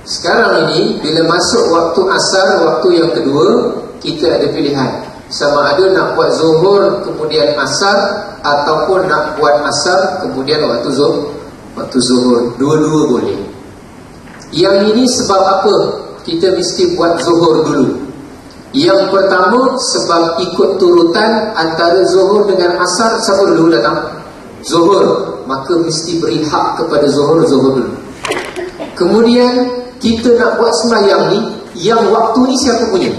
Speaker 1: Sekarang ini bila masuk waktu asar, waktu yang kedua, kita ada pilihan. Sama ada nak buat zuhur kemudian asar, ataupun nak buat asar kemudian waktu zuhur. Dua-dua boleh. Yang ini sebab apa kita mesti buat zuhur dulu? Yang pertama sebab ikut turutan antara zuhur dengan asar. Siapa dulu datang? Zuhur. Maka mesti beri hak kepada zuhur dulu. Kemudian kita nak buat sembahyang ni, yang waktu ni siapa punya?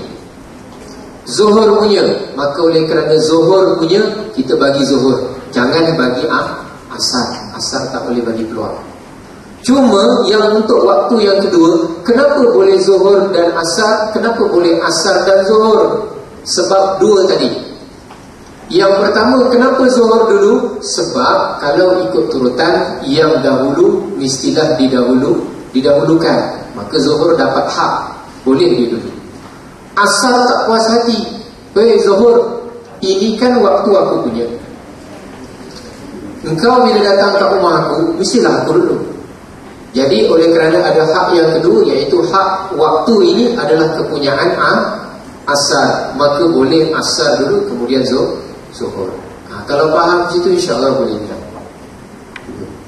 Speaker 1: Zuhur punya. Maka oleh kerana Zuhur punya, kita bagi Zuhur. Jangan bagi Asar. Asar tak boleh bagi peluang. Cuma yang untuk waktu yang kedua, kenapa boleh Zuhur dan Asar? Kenapa boleh Asar dan Zuhur? Sebab dua tadi. Yang pertama, kenapa Zuhur dulu? Sebab kalau ikut turutan, yang dahulu mestilah didahulukan. Maka Zuhur dapat hak, boleh dia dulu. Asar tak puas hati, Zuhur, ini kan waktu aku punya. Engkau bila datang ke rumah aku, mestilah aku dulu. Jadi oleh kerana ada hak yang kedua, iaitu hak waktu ini adalah kepunyaan Asar, maka boleh Asar dulu, kemudian Zuhur. Kalau faham situ, insyaAllah boleh juga.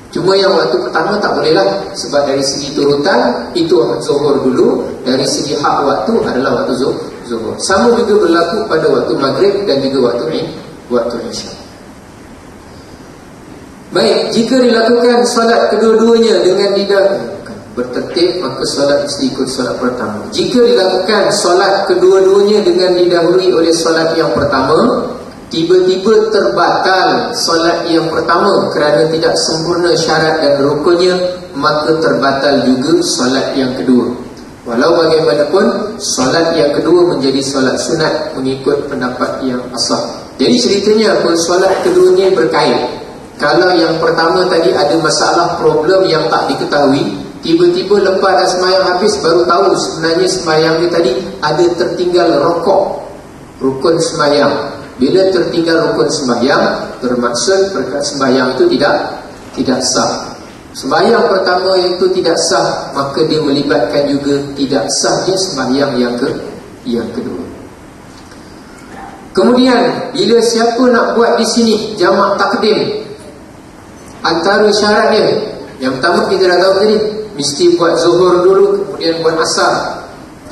Speaker 1: Cuma yang waktu pertama tak boleh lah, sebab dari segi turutan itu Zuhur dulu, dari segi hak waktu adalah waktu Zuhur. Sama juga berlaku pada waktu Maghrib dan juga waktu Isya. Baik, jika dilakukan solat kedua-duanya dengan bertertib, maka solat mesti ikut solat pertama. Jika dilakukan solat kedua-duanya dengan didahului oleh solat yang pertama, tiba-tiba terbatal solat yang pertama kerana tidak sempurna syarat dan rukunnya, maka terbatal juga solat yang kedua. Walau bagaimanapun, solat yang kedua menjadi solat sunat mengikut pendapat yang asah. Jadi ceritanya apa? Solat keduanya berkait. Kalau yang pertama tadi ada masalah, problem yang tak diketahui, tiba-tiba lepas dah sembahyang habis baru tahu sebenarnya sembahyang dia tadi ada tertinggal rokok, rukun sembahyang. Bila tertinggal rukun sembahyang, bermaksud sembahyang itu tidak sah. Sembahyang pertama itu tidak sah, maka dia melibatkan juga tidak sahnya sembahyang yang kedua. Kemudian bila siapa nak buat di sini jamak takdim, antara syarat dia, yang pertama kita dah tahu tadi, mesti buat Zuhur dulu, kemudian buat Asar.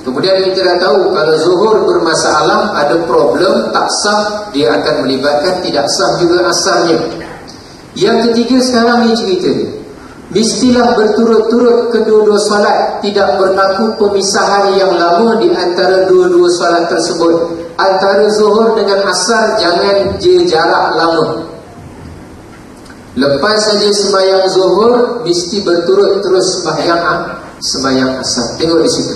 Speaker 1: Kemudian kita dah tahu kalau Zuhur bermasalah, ada problem, tak sah, dia akan melibatkan tidak sah juga Asarnya. Yang ketiga sekarang ni cerita dia, mestilah berturut-turut kedua-dua solat, tidak berlaku pemisahan yang lama di antara dua-dua solat tersebut. Antara Zuhur dengan Asar jangan jarak lama. Lepas saja sembahyang Zuhur, mesti berturut terus sembahyang Asar. Tengok di situ.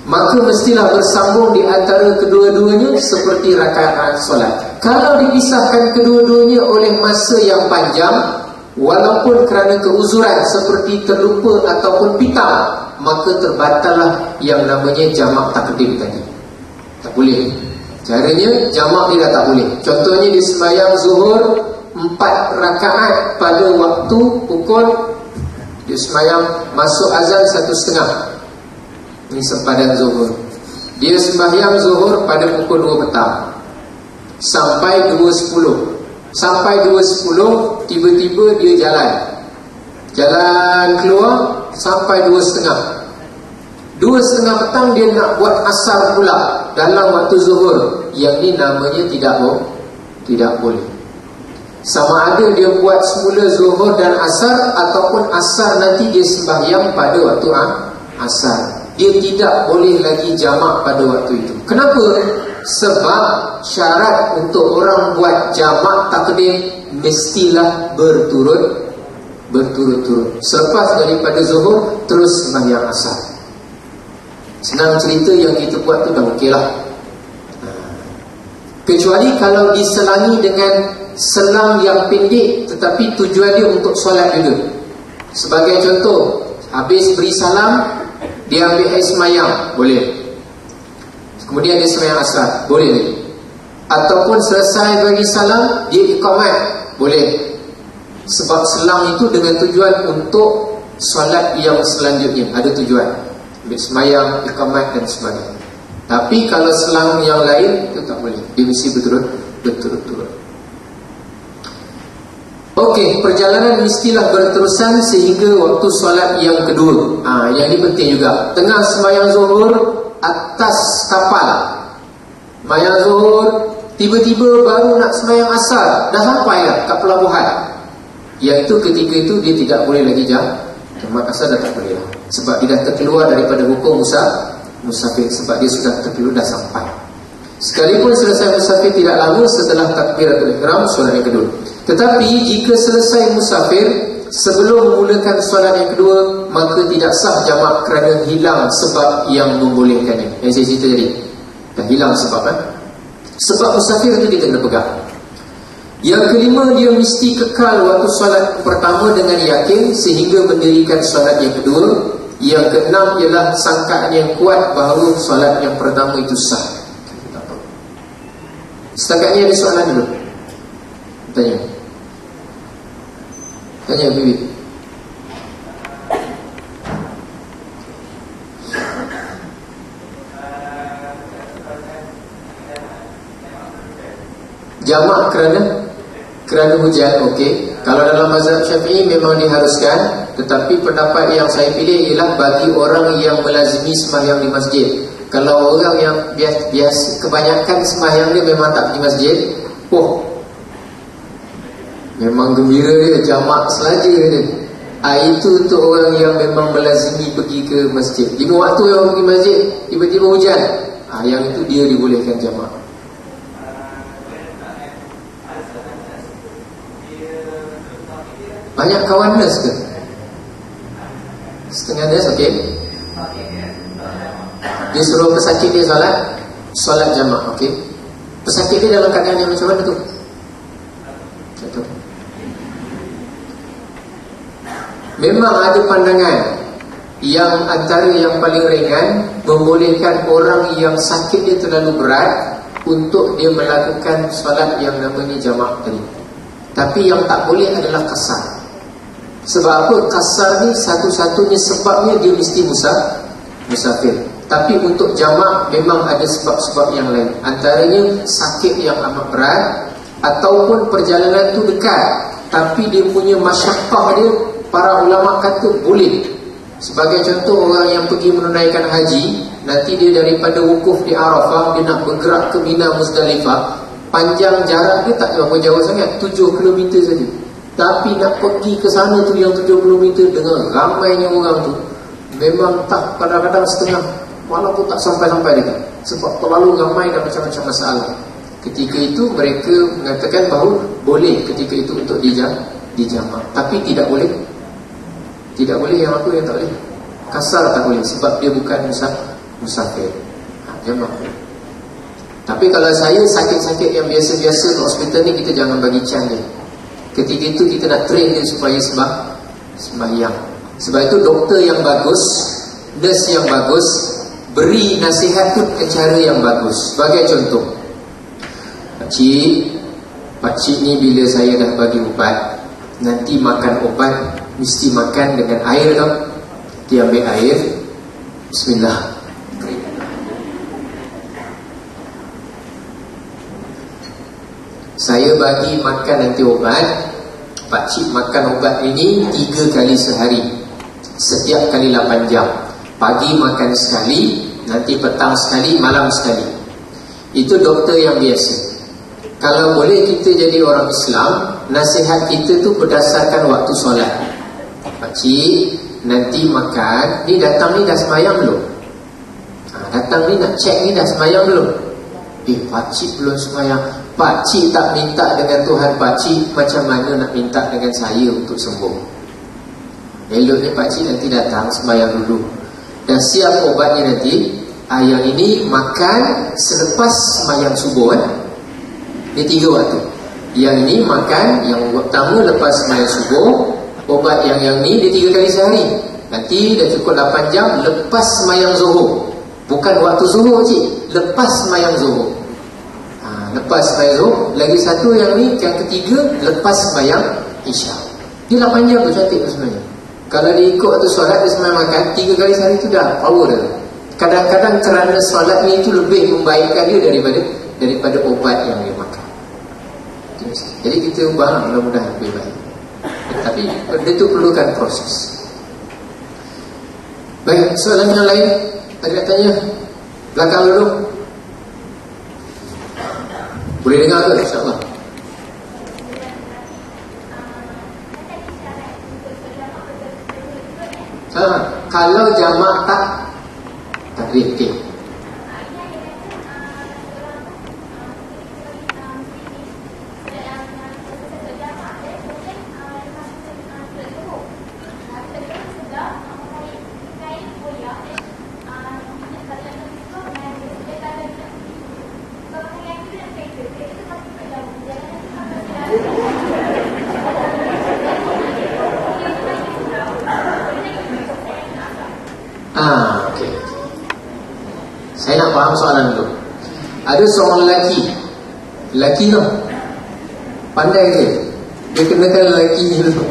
Speaker 1: Maka mestilah bersambung di antara kedua-duanya seperti rakaat solat. Kalau dipisahkan kedua-duanya oleh masa yang panjang, walaupun kerana keuzuran seperti terlupa ataupun pitam, maka terbatallah yang namanya jamak takdim tadi. Tak boleh. Caranya jamak dia dah tak boleh. Contohnya di sembahyang Zuhur 4 rakaat pada waktu pukul, dia sembahyang masuk azan 1:30. Ini sempadan Zuhur. Dia sembahyang Zuhur pada pukul 2 petang sampai 2:10. Sampai 2:10 tiba-tiba dia jalan keluar sampai 2:30. 2:30 petang dia nak buat Asar pula dalam waktu Zuhur. Yang ni namanya tidak boleh. Sama ada dia buat semula Zuhur dan Asar, ataupun Asar nanti dia sembahyang pada waktu Asar. Dia tidak boleh lagi jamak pada waktu itu. Kenapa? Sebab syarat untuk orang buat jamak takdim mestilah berturut-turut. Selepas daripada Zuhur terus sembahyang Asar. Senang cerita, yang kita buat tu dah okey lah. Kecuali kalau diselangi dengan selang yang pendek, tetapi tujuan dia untuk solat juga. Sebagai contoh, habis beri salam, dia ambil air semayang, boleh. Kemudian dia semayang Asar, boleh lagi. Ataupun selesai bagi salam, dia iqamat, boleh. Sebab selang itu dengan tujuan untuk solat yang selanjutnya, ada tujuan. Ambil semayang, iqamat dan sebagainya. Tapi kalau selang yang lain, itu tak boleh. Dia mesti berturut-turut. Okey, perjalanan mestilah berterusan sehingga waktu solat yang kedua. Yang ini penting juga. Tengah sembahyang Zuhur atas kapal, sembahyang Zuhur, tiba-tiba baru nak sembahyang Asar, dah sampai dah kat pelabuhan. Yang itu ketika itu dia tidak boleh lagi Jamak kasar dah tak boleh lah. Sebab dia dah terkeluar daripada hukum musafir. Sebab dia sudah terkeluar, dah sampai. Sekalipun selesai musafir tidak lama setelah takbiratul ihram, solat yang kedua. Tetapi jika selesai musafir sebelum memulakan solat yang kedua, maka tidak sah jamak kerana hilang sebab yang membolehkannya. Yang saya cerita tadi, dah hilang sebab sebab musafir itu dia kena pegang. Yang kelima, dia mesti kekal waktu solat pertama dengan yakin sehingga mendirikan solat yang kedua. Yang keenam ialah sangkaan yang kuat bahawa solat yang pertama itu sah. Setakat ni ada soalan dulu. Tanya Bibi. Jamak kerana hujan, okey. Kalau dalam mazhab Syafi'i memang diharuskan, tetapi pendapat yang saya pilih ialah bagi orang yang melazimi sembahyang di masjid. Kalau orang yang biasa kebanyakan sembahyang dia memang tak pergi masjid, memang gembira dia, jamak selaja dia. Itu untuk orang yang memang melazimi pergi ke masjid. 5 waktu yang pergi masjid, tiba-tiba hujan, yang itu dia dibolehkan jamak. Banyak kawan nurse ke? Setengah nurse, okey. Dia suruh pesakit dia solat jamak, okey. Pesakit dia dalam keadaan yang macam mana tu? Memang ada pandangan yang antara yang paling ringan membolehkan orang yang sakit dia terlalu berat untuk dia melakukan solat yang namanya jamak tadi. Tapi yang tak boleh adalah kasar. Sebab apa? Kasar ni satu-satunya sebabnya dia mesti musafir. Tapi untuk jamak memang ada sebab-sebab yang lain. Antaranya sakit yang amat berat, ataupun perjalanan tu dekat tapi dia punya masyaqqah dia, para ulama kata boleh. Sebagai contoh, orang yang pergi menunaikan haji, nanti dia daripada wukuf di Arafah, dia nak bergerak ke Mina Muzdalifah, panjang jarak dia tak berapa jauh sangat, 7 km saja. Tapi nak pergi ke sana tu yang 7 km dengan ramainya orang tu, memang tak, kadang-kadang setengah malam pun tak sampai-sampai dekat. Sebab terlalu ramai dan macam-macam masalah. Ketika itu mereka mengatakan bahawa boleh ketika itu untuk dijamak. Tapi tidak boleh yang apa yang tak boleh. Kasar tak boleh sebab dia bukan musafir. Jamak. Tapi kalau saya sakit-sakit yang biasa-biasa ke hospital ni, kita jangan bagi can dia. Ketika itu kita nak train dia supaya sembahyang. Sebab itu doktor yang bagus, nurse yang bagus, beri nasihat tu dengan cara yang bagus. Sebagai contoh, Pakcik ni bila saya dah bagi ubat, nanti makan ubat mesti makan dengan air tau. Dia ambil air, bismillah, saya bagi makan nanti obat. Pakcik makan obat ini 3 kali sehari, setiap kali 8 jam. Pagi makan sekali, nanti petang sekali, malam sekali. Itu doktor yang biasa. Kalau boleh kita jadi orang Islam, nasihat kita tu berdasarkan waktu solat. Pakcik, nanti makan, ni datang ni dah sembahyang belum? Datang ni nak cek ni dah sembahyang belum? Pakcik belum sembahyang. Pakcik tak minta dengan Tuhan pakcik, macam mana nak minta dengan saya untuk sembuh? Eloknya pakcik nanti datang sembahyang dulu dan siap obatnya nanti. Yang ini makan selepas sembahyang subuh. Ini 3 waktu. Yang ini makan, yang pertama lepas sembahyang subuh. Obat yang ni dia 3 kali sehari. Nanti dah cukup 8 jam lepas sembahyang zuhur. Bukan waktu zuhur cik, lepas sembahyang zuhur. Lepas sembahyang zuhur. Lagi satu yang ni, yang ketiga, lepas sembahyang isyak. Dia 8 jam tu cantik tu sebenarnya. Kalau dia ikut tu solat, dia sembahyang makan 3 kali sehari tu dah power dah. Kadang-kadang kerana solat ni itu lebih membaikkan dia daripada obat yang dia makan. Jadi kita ubah, mudah-mudahan lebih baik. Tapi dia tu perlukan proses. Baik, soalan yang lain ada tanya belakang dulu. Boleh dengar ke insya-Allah? Kalau jamak tak takrif. Okay. Okay. Saya nak faham soalan tu. Ada seorang lelaki tu pandai dia kenakan lelaki tu.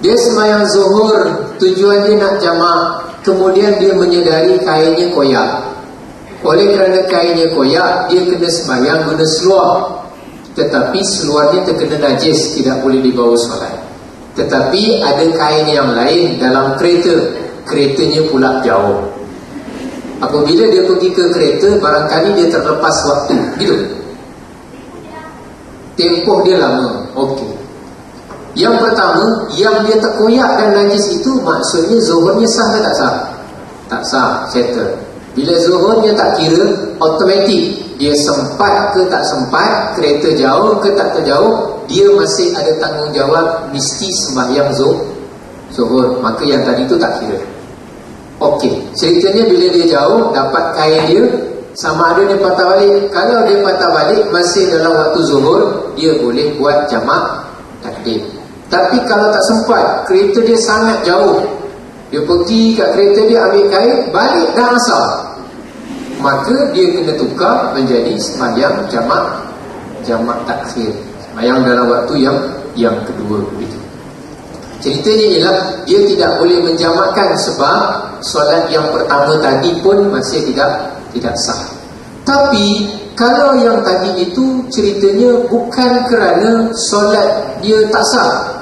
Speaker 1: Dia sembahyang zuhur, tujuan dia nak jamak, kemudian dia menyedari kainnya koyak. Oleh kerana kainnya koyak, dia kena sembahyang guna seluar, tetapi seluarnya terkena najis, tidak boleh dibawa solat. Tetapi ada kain yang lain dalam keretanya pula jauh. Apabila dia pergi ke kereta, barangkali dia terlepas waktu, gitu. Tempoh dia lama. Okey. Yang pertama, yang dia terkoyak dan najis itu, maksudnya zuhurnya sah ke tak sah? Tak sah, settle. Bila zuhurnya tak kira, automatik dia sempat ke tak sempat, kereta jauh ke tak terjauh, dia masih ada tanggungjawab mesti sembahyang zuhur. Maka yang tadi itu tak kira. Okey, ceritanya bila dia jauh, dapat kain dia, sama ada dia patah balik. Kalau dia patah balik masih dalam waktu zuhur, dia boleh buat jamak takdim. Tapi kalau tak sempat, kereta dia sangat jauh, dia pergi kat kereta dia ambil kain, balik dah asar, maka dia kena tukar menjadi sembahyang jamak takhir, sembahyang dalam waktu yang kedua begitu. Ceritanya ialah dia tidak boleh menjamakkan sebab solat yang pertama tadi pun masih tidak sah. Tapi kalau yang tadi itu ceritanya bukan kerana solat dia tak sah,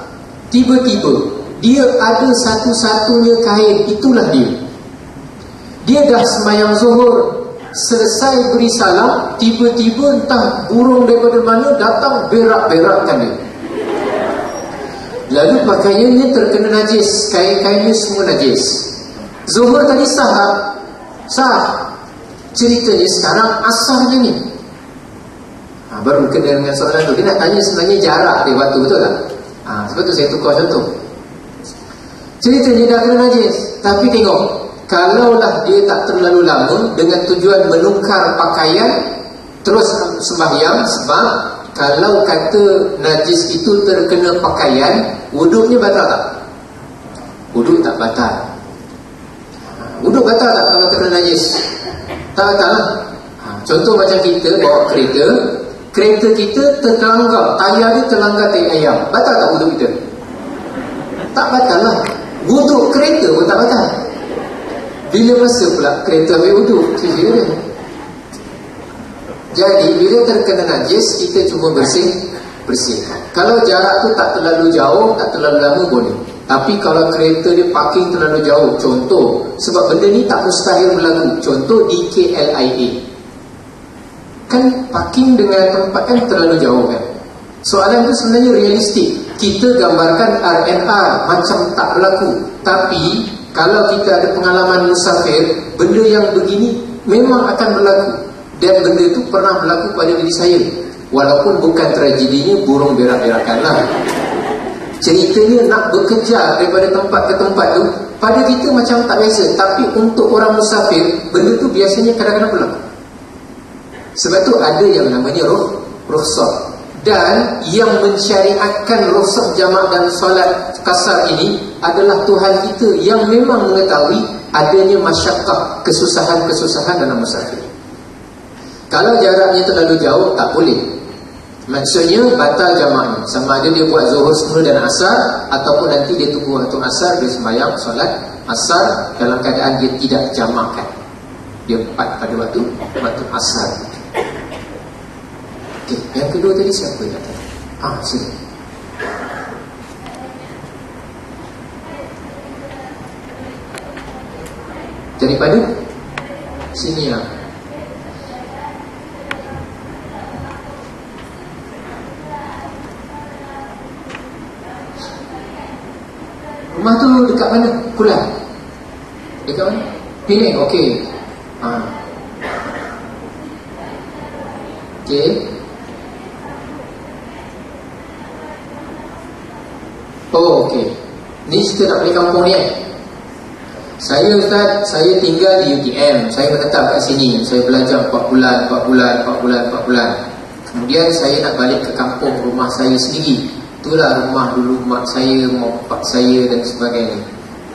Speaker 1: tiba-tiba dia ada satu-satunya kain, itulah dia dah sembahyang zuhur, selesai beri salam, tiba-tiba entah burung daripada mana datang berak-berakkan dia. Lalu pakaiannya terkena najis, kain-kainnya semua najis. Zuhur tadi sah tak? Sah. Ceritanya sekarang asarnya ni. Baru kena dengan soalan tu. Dia nak tanya sebenarnya jarak dia waktu, betul tak? Sebab tu saya tukar contoh. Ceritanya dah kena najis, tapi tengok, kalaulah dia tak terlalu lama dengan tujuan menukar pakaian terus sembahyang, sebab kalau kata najis itu terkena pakaian, wuduknya batal tak? Wuduk tak batal. Wuduk batal tak kalau terkena najis? Tak batal. Contoh macam kita bawa kereta kita terlanggar, tayar dia terlanggar tai ayam, batal tak wuduk kita? Tak batal lah. Wuduk kereta pun tak batal. Bila masa pula kereta ambil wuduk? Dia. Jadi bila terkena najis, kita cuma bersihkan. Kalau jarak tu tak terlalu jauh, tak terlalu lama, boleh. Tapi kalau kereta dia parking terlalu jauh, contoh, sebab benda ni tak mustahil berlaku, contoh di KLIA, kan parking dengan tempat kan terlalu jauh kan. Soalan tu sebenarnya realistik. Kita gambarkan RNR macam tak berlaku. Tapi kalau kita ada pengalaman musafir, benda yang begini memang akan berlaku. Dan benda itu pernah berlaku pada diri saya. Walaupun bukan tragedinya burung berak-berakan lah. Ceritanya nak bekerja daripada tempat ke tempat tu, pada kita macam tak biasa. Tapi untuk orang musafir, benda tu biasanya kadang-kadang berlaku. Sebab tu ada yang namanya rukhsah. Dan yang mensyariatkan rukhsah jamak dan solat kasar ini adalah Tuhan kita, yang memang mengetahui adanya masyaqqah, kesusahan-kesusahan dalam musafir. Kalau jaraknya terlalu jauh, tak boleh. Maksudnya batal jamaknya. Sama ada dia buat zuhur semula dan asar, ataupun nanti dia tunggu waktu asar, dia sembahyang solat asar dalam keadaan dia tidak jamakkan. Dia empat pada waktu asar. Okey, yang kedua tadi siapa yang kata? Sini. Daripada sini lah. Rumah tu dekat mana? Kuala. Dekat mana? Penang, okey. Okey. Oh, okey. Ni cerita nak balik kampung ni Saya Ustaz, saya tinggal di UTM. Saya menetap kat sini. Saya belajar 4 bulan. Kemudian saya nak balik ke kampung rumah saya sendiri. Itulah rumah dulu mak saya, mak pak saya dan sebagainya.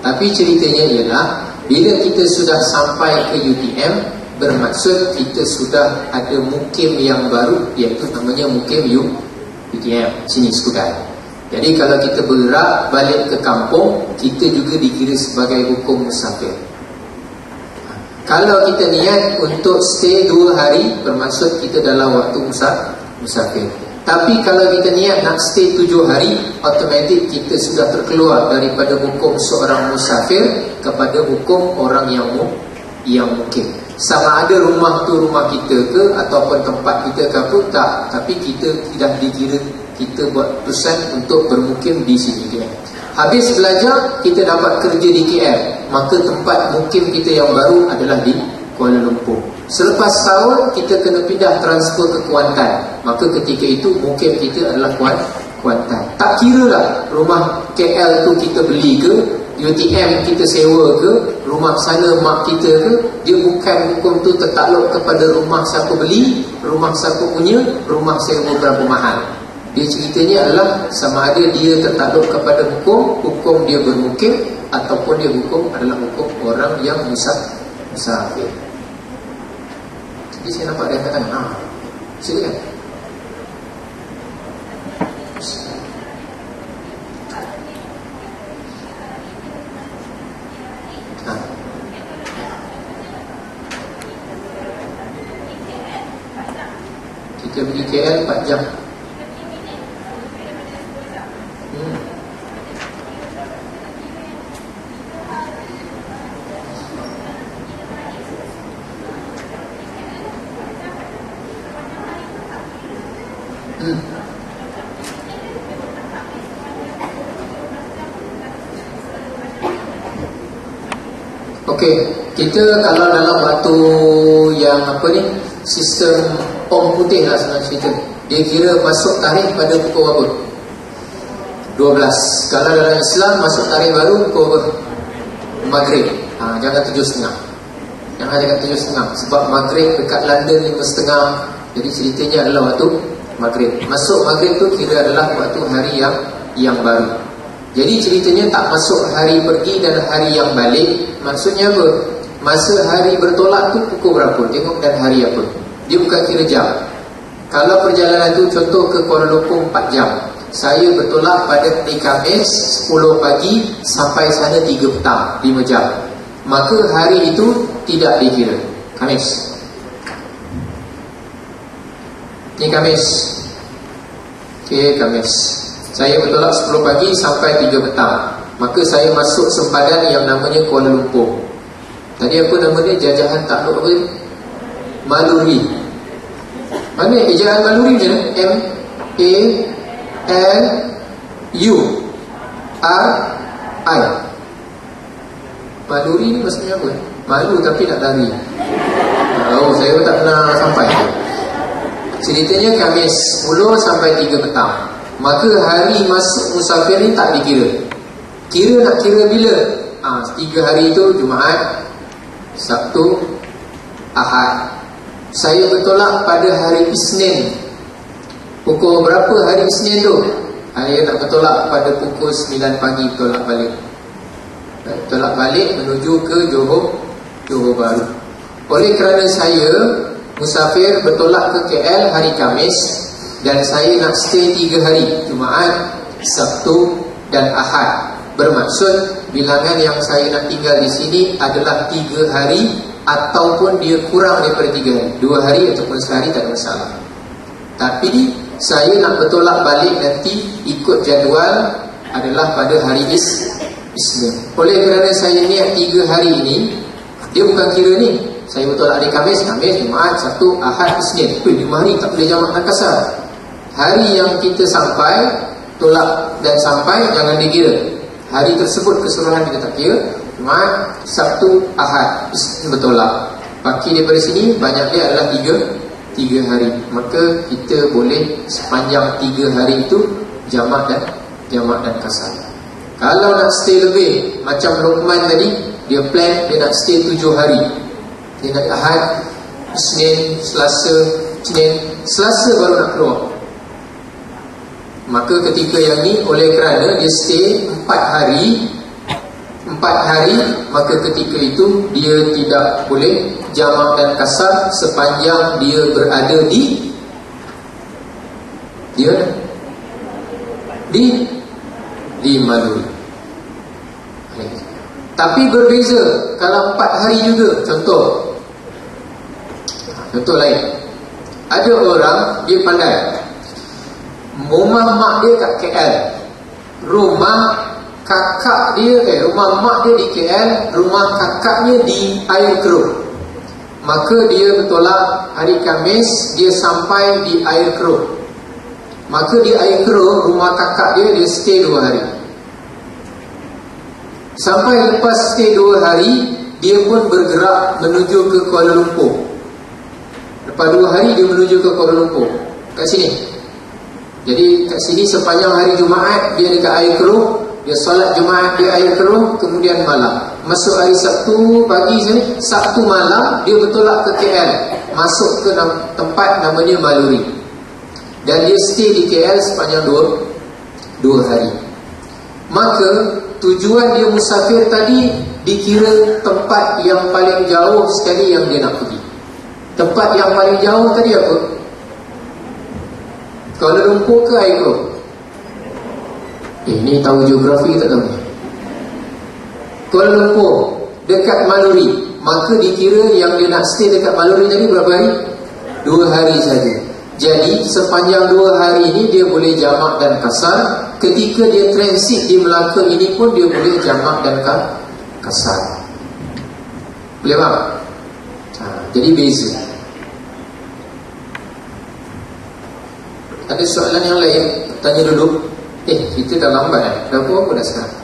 Speaker 1: Tapi ceritanya ialah bila kita sudah sampai ke UTM, bermaksud kita sudah ada mukim yang baru, iaitu namanya mukim UTM sini Skudai. Jadi kalau kita bergerak balik ke kampung, kita juga dikira sebagai hukum musafir. Kalau kita niat untuk stay 2 hari, bermaksud kita dalam waktu musafir. Tapi kalau kita niat nak stay 7 hari, automatik kita sudah terkeluar daripada hukum seorang musafir kepada hukum orang yang mukim. Sama ada rumah tu rumah kita ke ataupun tempat kita ke apa, tak. Tapi kita tidak dikira, kita buat keputusan untuk bermukim di sini KL. Habis belajar, kita dapat kerja di KL, maka tempat mukim kita yang baru adalah di Kuala Lumpur. Selepas tahun, kita kena pindah transfer ke Kuantan, maka ketika itu mukim kita adalah Kuantan. Tak kira lah rumah KL tu kita beli ke, UTM kita sewa ke, rumah sana mak kita ke, dia bukan hukum tu tertakluk kepada rumah siapa beli, rumah siapa punya, rumah sewa berapa mahal. Dia ceritanya adalah sama ada dia tertakluk kepada hukum dia bermukim, ataupun dia hukum adalah hukum orang yang musafir. Jadi saya nampak dia katakan, silakan. Kita pergi KL 4 jam. Okey, kita kalau dalam waktu yang sistem pom putih lah senang cerita, dia kira masuk tarikh pada pukul berapa? 12. Kalau dalam Islam masuk tarikh baru pukul berapa? Maghrib. Jangan 7.30. Jangan cakap 7.30, sebab Maghrib dekat London 5.30. Jadi ceritanya adalah waktu Maghrib. Masuk Maghrib tu kira adalah waktu hari yang baru. Jadi ceritanya tak masuk hari pergi dan hari yang balik. Maksudnya apa? Masa hari bertolak tu pukul berapa? Tengok dan hari apa. Dia bukan kira jam. Kalau perjalanan tu contoh ke Kuala Lumpur 4 jam, saya bertolak pada hari Khamis 10 pagi sampai sana 3 petang, 5 jam. Maka hari itu tidak dikira Khamis. Ini Khamis. Okey, Khamis. Saya bertolak 10 pagi sampai 3 petang. Maka saya masuk sempadan yang namanya Kuala Lumpur. Tadi apa nama dia? Jajahan takluk apa dia? Maluri. Mana ejaan Maluri je? M-A-L-U-R-I. Maluri ni maksudnya apa? Malu tapi nak lari. Saya pun tak pernah sampai. Ceritanya Khamis 10 sampai 3 petang. Maka hari masuk musafir ni tak dikira. Nak kira bila? 3 hari itu Jumaat, Sabtu, Ahad. Saya bertolak pada hari Isnin. Pukul berapa hari Isnin tu? Saya nak bertolak pada pukul 9 pagi bertolak balik. Bertolak balik menuju ke Johor Bahru. Oleh kerana saya musafir bertolak ke KL hari Khamis, dan saya nak stay 3 hari, Jumaat, Sabtu dan Ahad. Bermaksud bilangan yang saya nak tinggal di sini adalah 3 hari ataupun dia kurang daripada 3 hari. 2 hari ataupun sehari tak ada masalah. Tapi saya nak bertolak balik nanti ikut jadual adalah pada hari Isnin. Oleh kerana saya niat 3 hari ini, dia bukan kira ni. Saya bertolak hari Khamis, Jumaat, Sabtu, Ahad, Isnin. 5 hari tak boleh jamak dan kasar. Hari yang kita sampai, tolak dan sampai jangan dikira. Hari tersebut keseluruhan kita tak kira. Jumaat, Sabtu, Ahad bertolak. Baki daripada sini banyak dia adalah tiga hari. Maka kita boleh sepanjang 3 hari itu jamak dan kasar. Kalau nak stay lebih, macam Luqman tadi, dia plan dia nak stay 7 hari. Dia nak Ahad, Isnin, Selasa, Selasa baru nak keluar. Maka ketika yang ni, oleh kerana dia stay 4 hari, maka ketika itu dia tidak boleh jamak dan kasar sepanjang dia berada di Maluri. Tapi berbeza kalau 4 hari juga. Contoh lain, ada orang dia pandai, rumah mak dia kat KL, rumah mak dia di KL, rumah kakaknya di Air Keruh. Maka dia bertolak hari Khamis, dia sampai di Air Keruh. Maka di Air Keruh, rumah kakak dia stay 2 hari. Sampai lepas stay 2 hari, dia pun bergerak menuju ke Kuala Lumpur. Lepas 2 hari dia menuju ke Kuala Lumpur, kat sini. Jadi kat sini sepanjang hari Jumaat dia dekat Air Keruh, dia solat Jumaat di Air Keruh, kemudian malam masuk hari Sabtu pagi sini, Sabtu malam dia bertolak ke KL, masuk ke tempat namanya Maluri, dan dia stay di KL sepanjang 2 hari. Maka tujuan dia musafir tadi dikira tempat yang paling jauh sekali yang dia nak pergi. Tempat yang paling jauh tadi apa? Kuala Lumpur ke Air Keruh? Ini tahu geografi tak tahu? Kuala Lumpur dekat Maluri, maka dikira yang dia nak stay dekat Maluri tadi berapa hari? 2 hari saja. Jadi sepanjang 2 hari ini dia boleh jamak dan kasar. Ketika dia transit di Melaka ini pun dia boleh jamak dan kasar. Boleh faham? Jadi beza. Ada soalan yang lain? Tanya dulu. Kita dah lambat dah berapa dah sekarang?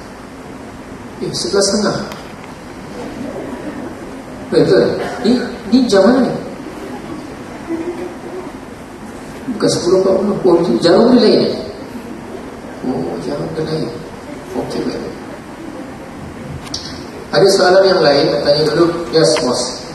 Speaker 1: 11.30. Betul? Ni jam mana ni? Bukan 10.40. Jam dia lain ni? Jam dia lain. Okey, baik. Ada soalan yang lain? Tanya dulu. Yes, boss.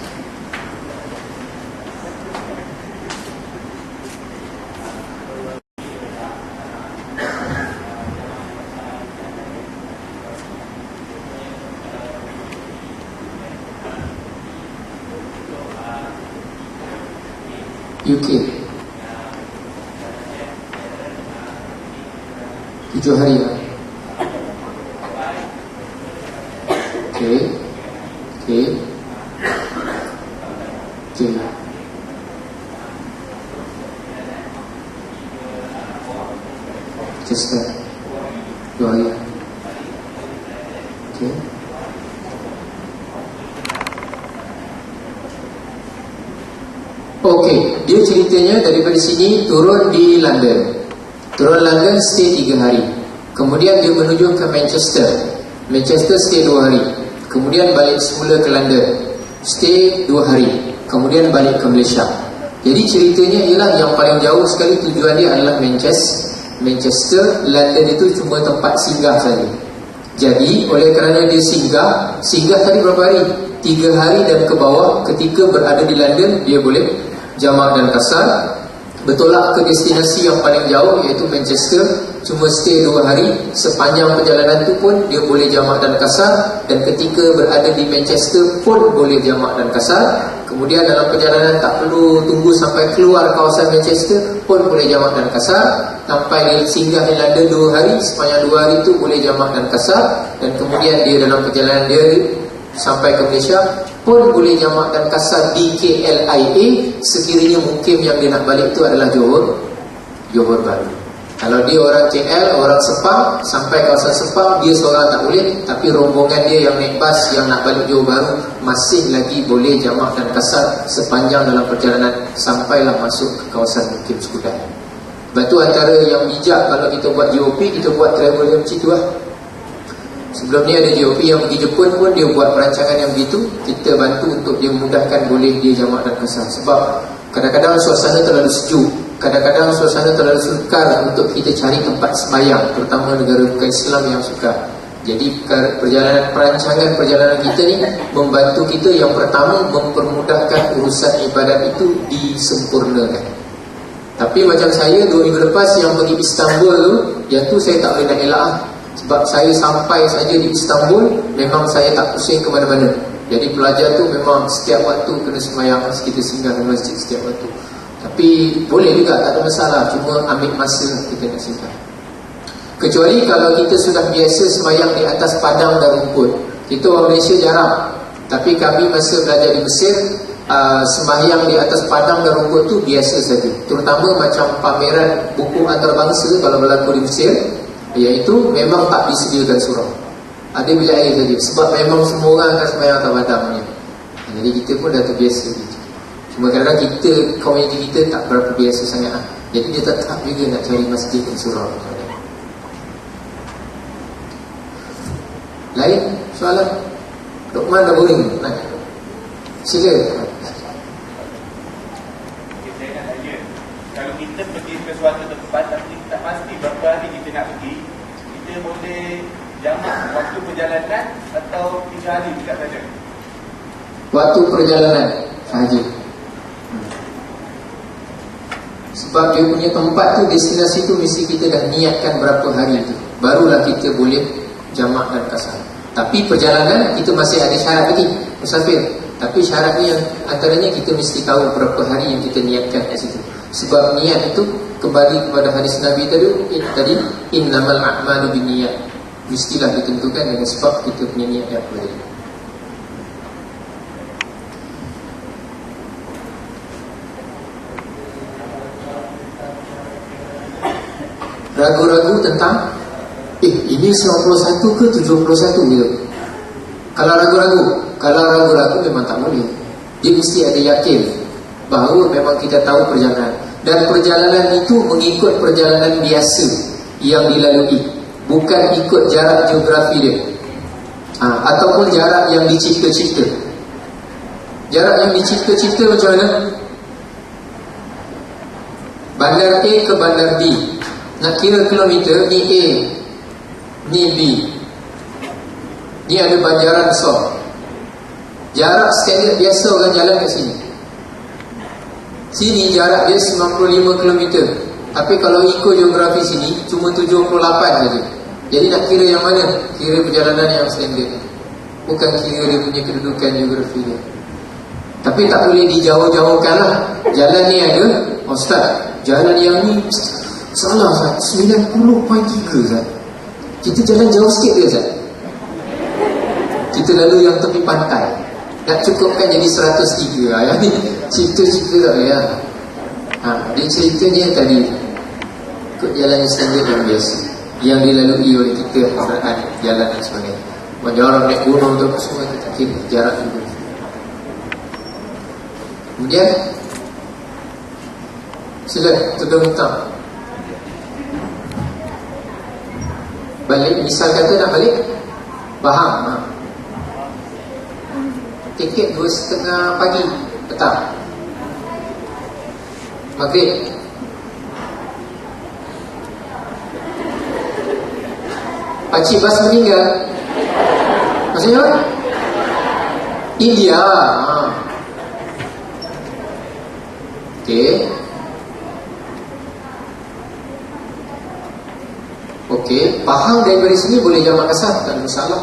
Speaker 1: UK 7 hari lah. Okay. Just that 2 hari. Okay. Okey, dia ceritanya daripada sini turun di London. Turun London stay 3 hari. Kemudian dia menuju ke Manchester. Manchester stay 2 hari. Kemudian balik semula ke London. Stay 2 hari. Kemudian balik ke Malaysia. Jadi ceritanya ialah yang paling jauh sekali tujuan dia adalah Manchester. London itu cuma tempat singgah saja. Jadi oleh kerana dia singgah tadi berapa hari? 3 hari dan ke bawah. Ketika berada di London, dia boleh jamak dan kasar. Bertolak ke destinasi yang paling jauh iaitu Manchester, cuma stay 2 hari. Sepanjang perjalanan itu pun dia boleh jamak dan kasar. Dan ketika berada di Manchester pun boleh jamak dan kasar. Kemudian dalam perjalanan tak perlu tunggu sampai keluar kawasan Manchester pun boleh jamak dan kasar. Sampai dia singgah di London 2 hari, sepanjang 2 hari itu boleh jamak dan kasar. Dan kemudian dia dalam perjalanan dia sampai ke Malaysia pun boleh jamak dan kasar di KLIA sekiranya mukim yang dia nak balik itu adalah Johor Bahru. Kalau dia orang KL, orang Sepang, sampai kawasan Sepang dia seorang tak boleh, tapi rombongan dia yang naik bas yang nak balik Johor Bahru masih lagi boleh jamak dan kasar sepanjang dalam perjalanan sampailah masuk ke kawasan mukim Skudai. Sebab tu antara yang bijak kalau kita buat GOP, kita buat travel yang macam tu lah. Sebelum ni ada JOP yang pergi Jepun pun, dia buat perancangan yang begitu. Kita bantu untuk dia memudahkan boleh dia jamak dan kasar. Sebab kadang-kadang suasana terlalu sejuk, kadang-kadang suasana terlalu sukar untuk kita cari tempat sembahyang, terutama negara bukan Islam yang sukar. Jadi perancangan perjalanan kita ni membantu kita, yang pertama mempermudahkan urusan ibadat itu disempurnakan. Tapi macam saya 2 minggu lepas yang pergi Istanbul tu, yang tu saya tak boleh nak elak lah. Sebab saya sampai saja di Istanbul, memang saya tak pusing ke mana-mana. Jadi pelajar tu memang setiap waktu kena sembahyang, kita singgah di masjid setiap waktu. Tapi boleh juga, tak ada masalah. Cuma ambil masa kita nak singgah. Kecuali kalau kita sudah biasa sembahyang di atas padang dan rumput. Kita orang Malaysia jarang. Tapi kami masa belajar di Mesir, sembahyang di atas padang dan rumput tu biasa saja. Terutama macam pameran buku antarabangsa kalau berlaku di Mesir, iaitu memang tak disediakan surau. Ada bilik air saja. Sebab memang semua orang akan sembahyang atas padang ni. Jadi kita pun dah terbiasa gitu. Cuma kadang-kadang kita, komuniti kita tak berapa biasa sangat. Jadi dia tetap juga nak cari masjid dan surau. Lain soalan? Luqman dah boring. Sila.
Speaker 2: Saya nak tanya, kalau kita pergi ke suatu tempat tapi tak pasti berapa hari kita nak pergi, kita boleh jamak waktu perjalanan atau 3 hari juga saja?
Speaker 1: Waktu perjalanan sahaja. Sebab dia punya tempat tu, destinasi tu mesti kita dah niatkan berapa hari tu, barulah kita boleh jamak dan kasar. Tapi perjalanan kita masih ada syarat lagi, musafir. Tapi syarat ni yang antaranya kita mesti tahu berapa hari yang kita niatkan kat situ. Sebab niat itu kembali kepada hadis Nabi tadi, innamal a'malu binniyat. Mestilah ditentukan dengan sebab kita punya niat yang benar. Ragu-ragu tentang ini 91 ke 71 gitu. Kalau ragu-ragu memang tak boleh. Dia mesti ada yakin bahawa memang kita tahu perjalanan. Dan perjalanan itu mengikut perjalanan biasa yang dilalui, bukan ikut jarak geografi dia, ataupun jarak yang dicipta-cipta. Jarak yang dicipta-cipta macam mana? Bandar A ke bandar B, nak kira kilometer, ni A, ni B, ni ada banjaran besar. Jarak standard biasa orang jalan kat sini. Sini jarak dia 95 km. Tapi kalau ikut geografi sini cuma 78 saja. Jadi nak kira yang mana? Kira perjalanan yang standard, bukan kira dia punya kedudukan geografi dia. Tapi tak boleh dijauh-jauhkan lah. Jalan ni ada, Ustaz, jalan yang ni salah Ustaz, 90.3 Ustaz. Kita jalan jauh sikit dia Ustaz. Kita lalu yang tepi pantai, nak cukupkan jadi 103. Yang ni cerita-cerita tak ya. Dia ceritanya tadi ikut jalan yang standard yang biasa yang dilalui oleh kita, jalan dan sebagainya. Banyak orang naik gunung tu semua kita tak kira jarak juga. Kemudian sila tudung hitam balik, misal kata nak balik Bahang, tiket 2:30 pagi petang, maghrib. Pakcik bas meninggal, maksudnya apa? India. Okey, Pahang daripada sini boleh jamak kasar, tak ada masalah.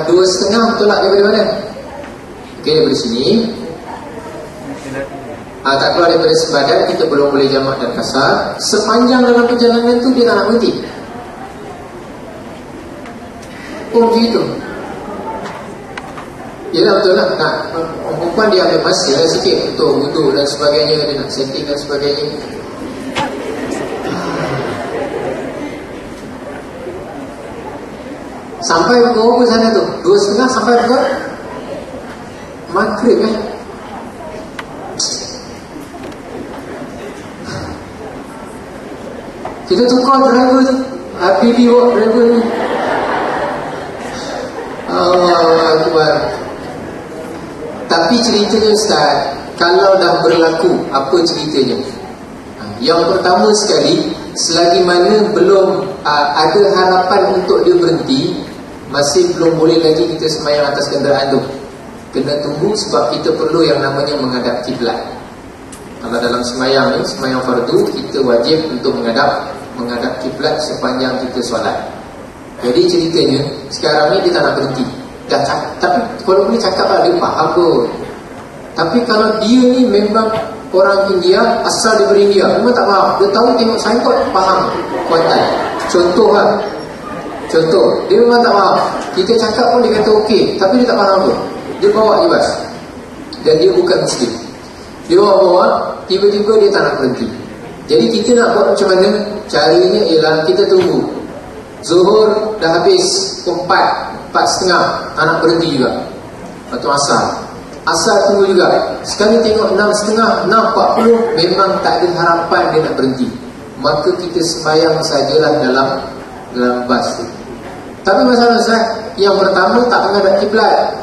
Speaker 1: 2:30 tolak daripada mana? Okey, daripada sini. Tak keluar daripada Sebadan, kita belum boleh jamak dan kasar. Sepanjang dalam perjalanan tu dia tak nak berhenti. Macam itu. Yelah, betul lah. Perempuan dia ambil masa sikit untuk wuduk dan sebagainya, dia nak setting dan sebagainya. Sampai pukul berapa sana tu? 2:30 sampai pukul maghrib Kita tukar driver tu. Habibi walk driver ni. Allah Akbar. Tapi ceritanya Ustaz, kalau dah berlaku, apa ceritanya? Yang pertama sekali, selagi mana belum ada harapan untuk dia berhenti, masih belum boleh lagi kita sembahyang atas kenderaan tu. Kena tunggu sebab kita perlu yang namanya menghadap kiblat. Kalau dalam sembahyang ni, sembahyang fardu, kita wajib untuk menghadap kiblat sepanjang kita solat. Jadi ceritanya, sekarang ni dia tak nak berhenti. Dah cakap, tapi kalau boleh cakap lah, dia faham pun. Tapi kalau dia ni memang orang India, asal daripada India, memang tak faham. Dia tahu tengok signboard, faham Kuantan. Contoh lah, contoh, dia memang tak faham. Kita cakap pun dia kata okey, tapi dia tak faham pun. Dia bawa je bas. Dan dia bukan Muslim. Dia bawa, tiba-tiba dia tak nak berhenti. Jadi kita nak buat macam mana? Caranya ialah kita tunggu. Zuhur dah habis pukul 4:30, tak nak berhenti juga. Lepas tu Asar tunggu juga. Sekali tengok 6:30, 6:40, memang tak ada harapan dia nak berhenti. Maka kita sembahyang sajalah dalam bas tu. Tapi masalah Ustaz, yang pertama tak menghadap kiblat.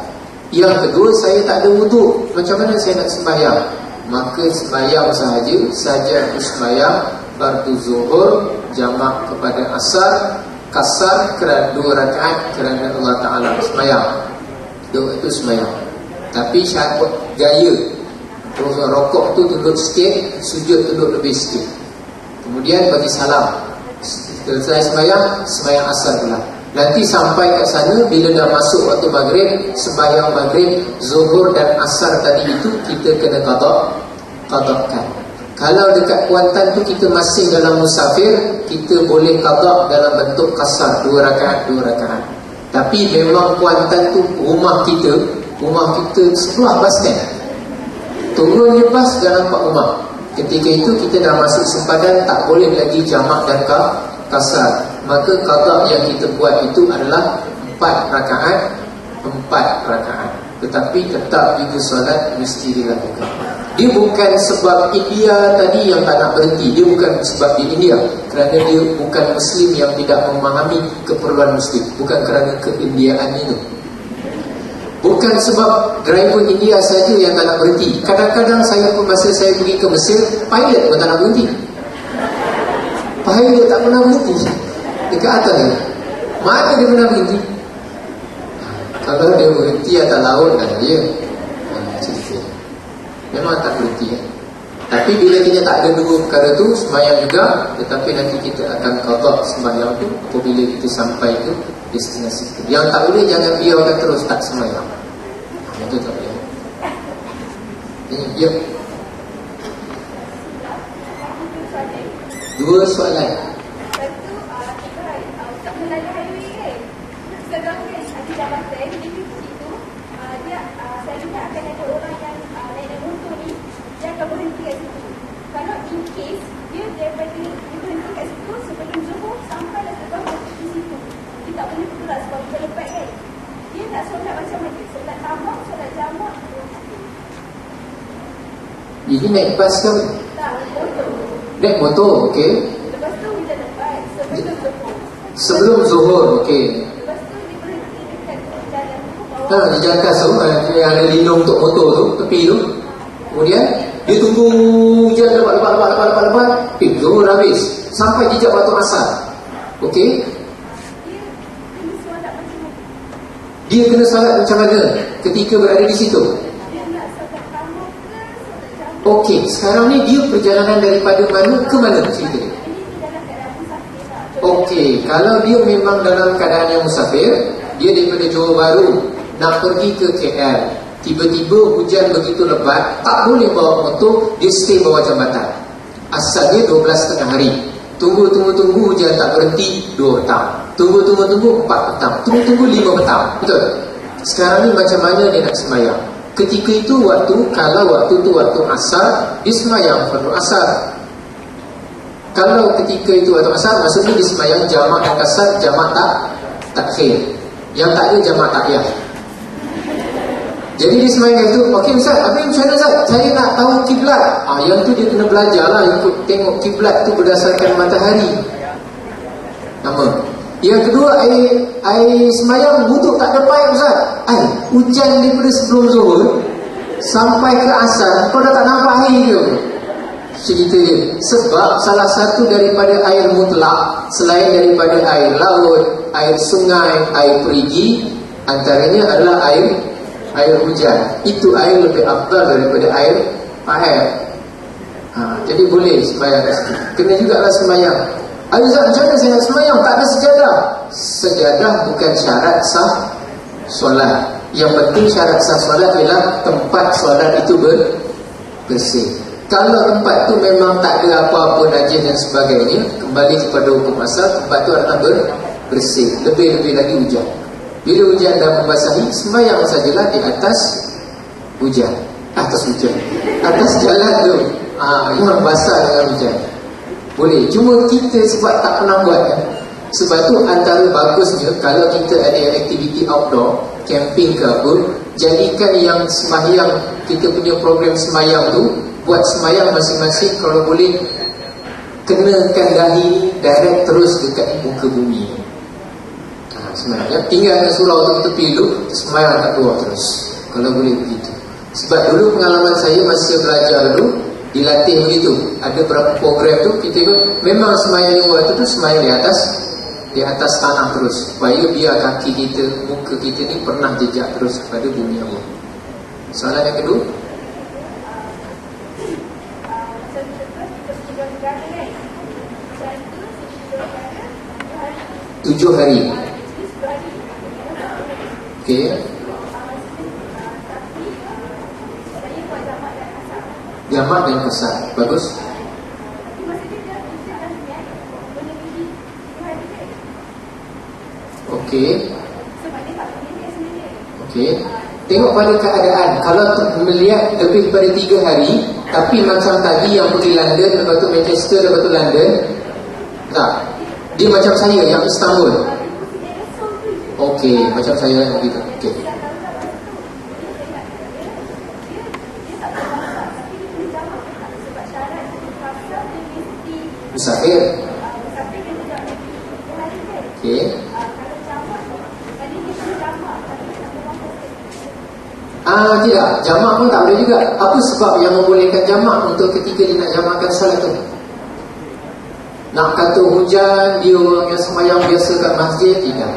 Speaker 1: Yang kedua, saya tak ada wuduk. Macam mana saya nak sembahyang? Maka sembahyang saja sembahyang fardu zuhur jamak kepada asar, kasar kerana 2 rakaat kerana Allah Ta'ala sembahyang. Itu sembahyang. Tapi syarat gaya, terus rokok tu tunduk sikit, sujud tunduk lebih sikit. Kemudian bagi salam. Selesai sembahyang asar pula. Nanti sampai kat sana, bila dah masuk waktu maghrib, sembahyang maghrib, zuhur dan asar tadi itu kita kena qadakkan. Kalau dekat Kuantan tu kita masih dalam musafir, kita boleh qadak dalam bentuk kasar, 2 rakaat. Tapi memang Kuantan tu rumah kita sebelah bas stand. Turun je bas dah nampak rumah. Ketika itu kita dah masuk sempadan, tak boleh lagi jamak dan kasar. Maka qada yang kita buat itu adalah 4 rakaat. Tetapi tetap juga solat mesti dilakukan. Dia bukan sebab India tadi yang tak nak berhenti. Dia bukan sebab di India, kerana dia bukan Muslim yang tidak memahami keperluan Muslim. Bukan kerana keindiaan itu. Bukan sebab driver India saja yang tak nak berhenti. Kadang-kadang saya pun masa saya pergi ke Mesir, pilot pun tak nak berhenti. Pilot tak pernah berhenti dekat atas ni. Mana dia pernah berhenti? Kalau dia berhenti atas laut dan dia cerita. Memang tak berhenti kan? Tapi bila kita tak ada 2 perkara tu, sembahyang juga. Tetapi nanti kita akan qada sembahyang tu apabila kita sampai ke destinasi kita. Yang tak boleh, jangan biarkan terus tak sembahyang. Itu tak boleh. Ya. 2 soalan.
Speaker 3: Kalau in case dia daripada berhenti kat situ sebelum zuhur sampai dah sebab di situ, dia tak boleh pulang sebab kita lepas kan. Dia nak solat macam mana? Solat tamak, solat jamak.
Speaker 1: Jadi naik bas ke?
Speaker 3: Tak, motor.
Speaker 1: Naik motor, okey.
Speaker 3: Lepas tu hujan lebat sebelum zuhur.
Speaker 1: Sebelum zuhur, okey.
Speaker 3: Lepas tu dia berhenti dekat jalan tu.
Speaker 1: Di jalan kas tu, yang ada lindung untuk motor tu, tepi tu. Kemudian dia tunggu hujan lebat. Zuhur habis. Sampai jejak waktu asar. Okey. Dia kena solat macam mana ketika berada di situ?
Speaker 3: Dia nak solat tamak ke solat jamak?
Speaker 1: Okey, sekarang ni dia perjalanan daripada mana ke mana cerita dia?
Speaker 3: Ini dia dalam keadaan musafir lah.
Speaker 1: Okey, kalau dia memang dalam keadaan yang musafir, dia daripada Johor Bahru nak pergi ke KL, tiba-tiba hujan begitu lebat, tak boleh bawa motor, dia stay bawah jambatan. Asalnya 12 hari. Tunggu hujan tak berhenti, 2 petang. Tunggu 4 petang. Tunggu 5 petang. Betul? Sekarang ni macam mana dia nak sembahyang? Ketika itu kalau waktu tu waktu asar, dia sembahyang fardu asar. Kalau ketika itu waktu asar, maksudnya dia sembahyang jamak dan kasar, jamak takhir. Yang tak ada jamak takyah. Jadi dia sembahyang itu, okey Ustaz, tapi macam mana Ustaz? Saya nak tahu kiblat. Yang tu dia kena belajar lah, ikut tengok kiblat tu berdasarkan matahari. Nama. Yang kedua, air semayang wuduk tak ada paip Ustaz. Hujan daripada sebelum zuhur sampai ke asar, kau dah tak nampak air ke? Cerita dia. Sebab salah satu daripada air mutlak selain daripada air laut, air sungai, air perigi, antaranya adalah air hujan. Itu air lebih afdal daripada air jadi boleh sembahyang kat situ. Kena jugalah sembahyang. Ustaz, macam mana saya nak sembahyang? Tak ada sejadah. Sejadah bukan syarat sah solat. Yang penting syarat sah solat ialah tempat solat itu bersih. Kalau tempat tu memang tak ada apa-apa najis dan sebagainya, kembali kepada hukum asal, tempat tu adalah bersih. Lebih-lebih lagi hujan. Bila hujan dah membasahi, sembahyang sajalah di atas hujan. Atas jalan tu. Yang basah dengan hujan. Boleh. Cuma kita sebab tak pernah buat kan? Sebab tu antara bagusnya kalau kita ada aktiviti outdoor, camping ke apa, jadikan yang sembahyang, kita punya program sembahyang tu, buat sembahyang masing-masing kalau boleh kenakan dahi direct terus dekat muka bumi. Sembahyang tinggalkan surau tu tepi dulu, sembahyang kat luar terus kalau boleh begitu. Sebab dulu pengalaman saya masa belajar dulu, dilatih begitu. Ada beberapa program tu kita ikut, memang sembahyang di luar tu sembahyang di atas tanah terus, supaya biar kaki kita, muka kita ni pernah jejak terus kepada bumi Allah. Soalan yang kedua, tujuh hari. Okey. Jamak dan qasar. Bagus. Okey. Okey. Tengok pada keadaan. Kalau melihat lebih daripada 3 hari, tapi macam tadi yang pergi London, lepas tu Manchester, lepas tu London, tak. Dia macam saya yang Istanbul. Okey, macam saya yang begitu. Okey. Musafir. Okey. Tidak, jamak pun tak boleh juga. Apa sebab yang membolehkan jamak untuk ketika dia nak jamakkan solat tu? Nak kata hujan, dia orang yang sembahyang biasa kat masjid? Tidak.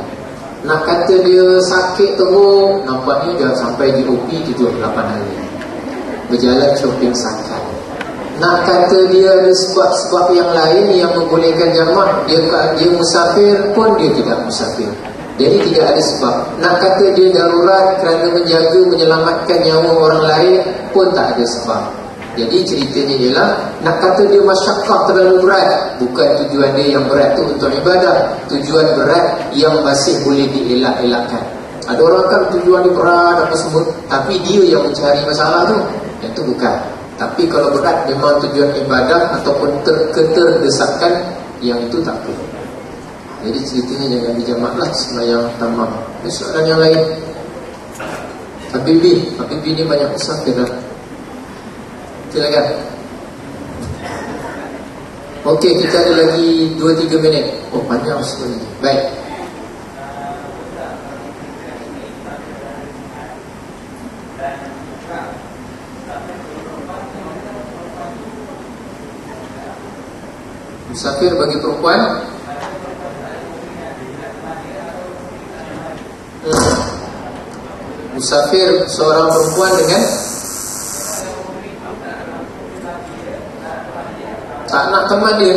Speaker 1: Nak kata dia sakit teruk, nampaknya dah sampai di OP 7-8 hari, berjalan shopping sakat. Nak kata dia ada sebab-sebab yang lain yang membolehkan jamak, dia musafir pun dia tidak musafir. Jadi tidak ada sebab. Nak kata dia darurat kerana menjaga, menyelamatkan nyawa orang lain pun tak ada sebab. Jadi ceritanya ialah, nak kata dia masyakkah terlalu berat, bukan tujuan dia yang berat tu untuk ibadah. Tujuan berat yang masih boleh dielak-elakkan. Ada orang kan tujuan dia berat apa semua, tapi dia yang mencari masalah tu. Yang tu bukan. Tapi kalau berat memang tujuan ibadah ataupun keterdesakan, yang itu tak perlu. Jadi ceritanya jangan dijamaklah sembahyang tamam. Soalan yang lain, Habibi ni banyak musafir dah. Silakan. Okey, kita ada lagi 2-3 minit. Oh, panjang sekali. Baik. Musafir bagi perempuan, musafir seorang perempuan dengan tak nak teman dia.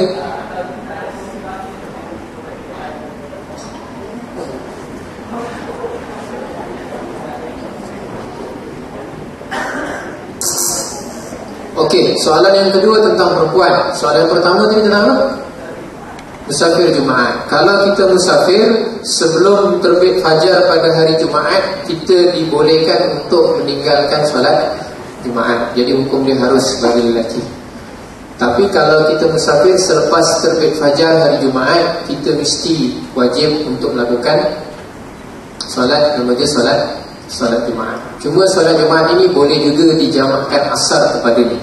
Speaker 1: Okey, soalan yang kedua tentang perempuan. Soalan pertama tadi tentang apa? Musafir Jumaat. Kalau kita musafir sebelum terbit fajar pada hari Jumaat, kita dibolehkan untuk meninggalkan solat Jumaat. Jadi hukum dia harus bagi lelaki. Tapi kalau kita musafir selepas terbit fajar hari Jumaat, kita mesti wajib untuk melakukan solat, nama dia solat Jumaat. Cuma solat Jumaat ini boleh juga dijamakkan asar kepada ni.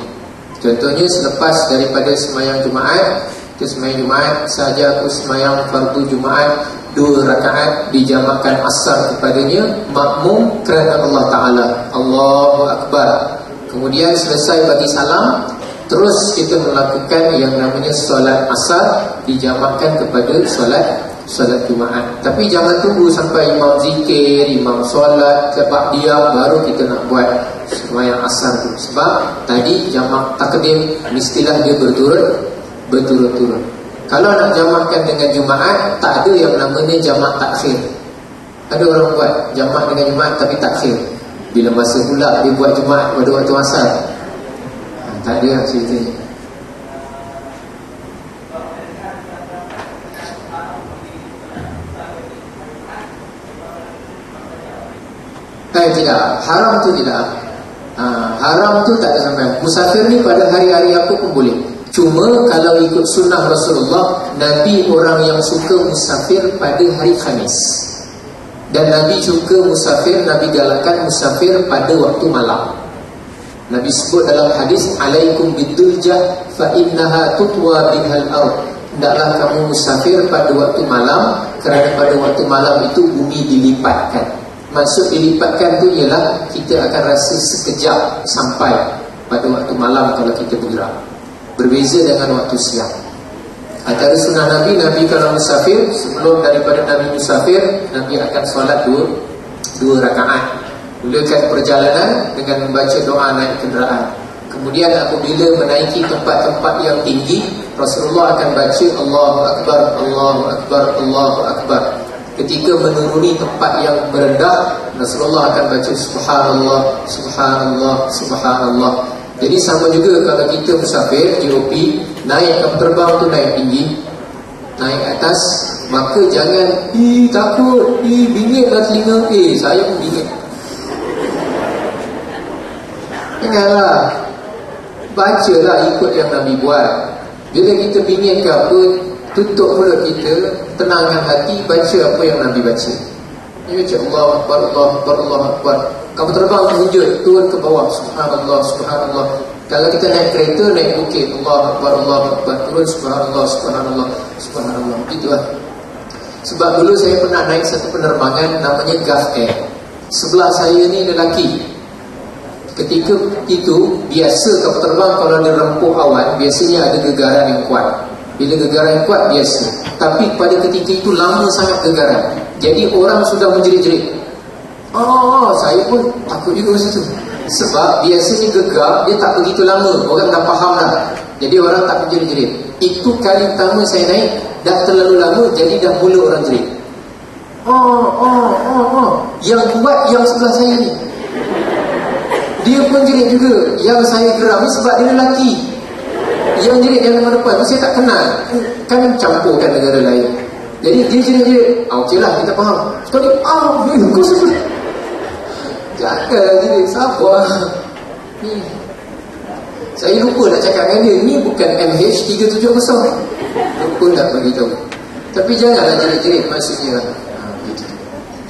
Speaker 1: Contohnya selepas daripada sembahyang Jumaat, Kita sembahyang Jumaat saja, aku sembahyang fardu Jumaat 2 rakaat dijamakkan asar kepadanya, makmum kerana Allah Ta'ala, Allahu Akbar. Kemudian selesai bagi salam, terus kita melakukan yang namanya solat asar dijamakkan kepada solat Jumaat. Tapi jangan tunggu sampai imam zikir, imam solat, lepas dia baru kita nak buat sembahyang asar tu. Sebab tadi jamak takdim mestilah dia berturut-turut. Kalau nak jamakkan dengan Jumaat, tak ada yang namanya jamak takhir. Ada orang buat jamak dengan Jumaat tapi takhir. Bila masa pula dia buat Jumaat pada waktu asar. Tak ada lah ceritanya. Tidak, haram tu tidak. Haram tu tak ada sampai. Musafir ni pada hari-hari apa pun boleh. Cuma kalau ikut sunnah Rasulullah, Nabi orang yang suka musafir pada hari Khamis. Dan Nabi suka musafir, Nabi galakkan musafir pada waktu malam. Nabi sebut dalam hadis, alaikum biduljah fa innaha tutwa bihal ard. Hendaklah kamu musafir pada waktu malam, kerana pada waktu malam itu bumi dilipatkan. Maksud dilipatkan tu ialah kita akan rasa sekejap sampai pada waktu malam kalau kita bergerak. Berbeza dengan waktu siang. Antara sunnah Nabi, Nabi kalau musafir, sebelum daripada Nabi musafir, Nabi akan solat 2 rakaat. Mulakan perjalanan dengan membaca doa naik kenderaan. Kemudian apabila menaiki tempat-tempat yang tinggi, Rasulullah akan baca Allahu Akbar, Allahu Akbar, Allahu Akbar. Ketika menuruni tempat yang merendah, Rasulullah akan baca Subhanallah, Subhanallah, Subhanallah. Jadi sama juga kalau kita musafir, JOP, naik kapal terbang tu naik tinggi, naik atas, maka jangan takut, bingitlah telinga. Saya pun bingit. Janganlah, bacalah ikut yang Nabi buat. Bila kita bingit ke apa, tutup mulut kita, tenangkan hati, baca apa yang Nabi baca. Dia baca Allahu Akbar, Allahu Akbar, Allahu Akbar. Kapal terbang menunjuk, turun ke bawah, Subhanallah, Subhanallah. Kalau kita naik kereta, naik bukit, Allahu Akbar, Allahu Akbar, turun Subhanallah, Subhanallah, Subhanallah. Begitulah. Sebab dulu saya pernah naik satu penerbangan namanya Gulf Air. Sebelah saya ni lelaki. Ketika itu, biasa kapal terbang kalau dia rempuh awan, biasanya ada gegaran yang kuat. Bila gegaran yang kuat, biasa. Tapi pada ketika itu lama sangat gegaran. Jadi orang sudah menjerit-jerit. Saya pun takut juga masa tu. Sebab biasanya gegar, dia tak begitu lama. Orang dah faham dah. Jadi orang tak menjerit-jerit. Itu kali pertama saya naik, dah terlalu lama, jadi dah mula orang jerit. Yang kuat yang sebelah saya ni, dia pun jerit juga. Yang saya geram ni sebab dia lelaki. Yang jerit yang depan saya tak kenal. Kan campurkan negara lain. Jadi dia jerit-jerit. Okeylah, kita faham. Sekali, kau sebelah. Janganlah jerit, sabar. Saya lupa nak cakap dengan dia, ni bukan MH370. Lupa nak beritahu. Tapi janganlah jerit-jerit, maksudnya.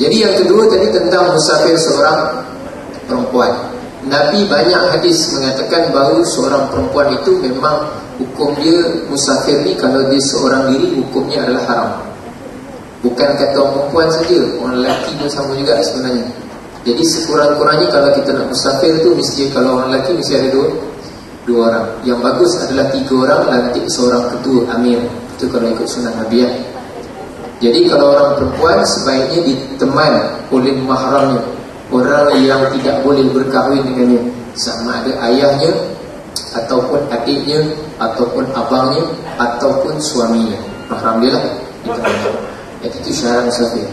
Speaker 1: Jadi yang kedua tadi tentang musafir seorang perempuan. Nabi banyak hadis mengatakan bahawa seorang perempuan itu memang hukum dia musafir ni, kalau dia seorang diri, hukumnya adalah haram. Bukan kata orang perempuan saja, orang lelaki pun sama juga sebenarnya. Jadi sekurang-kurangnya kalau kita nak musafir tu, mesti kalau orang lelaki mesti ada dua orang. Yang bagus adalah 3 orang, lantik seorang ketua, amir. Itu kalau ikut sunnah Nabi. Jadi kalau orang perempuan sebaiknya diteman oleh mahramnya, orang yang tidak boleh berkahwin dengannya, sama ada ayahnya, ataupun adiknya, ataupun abangnya, ataupun suaminya. Mahram dia lah, itu syarat musafir.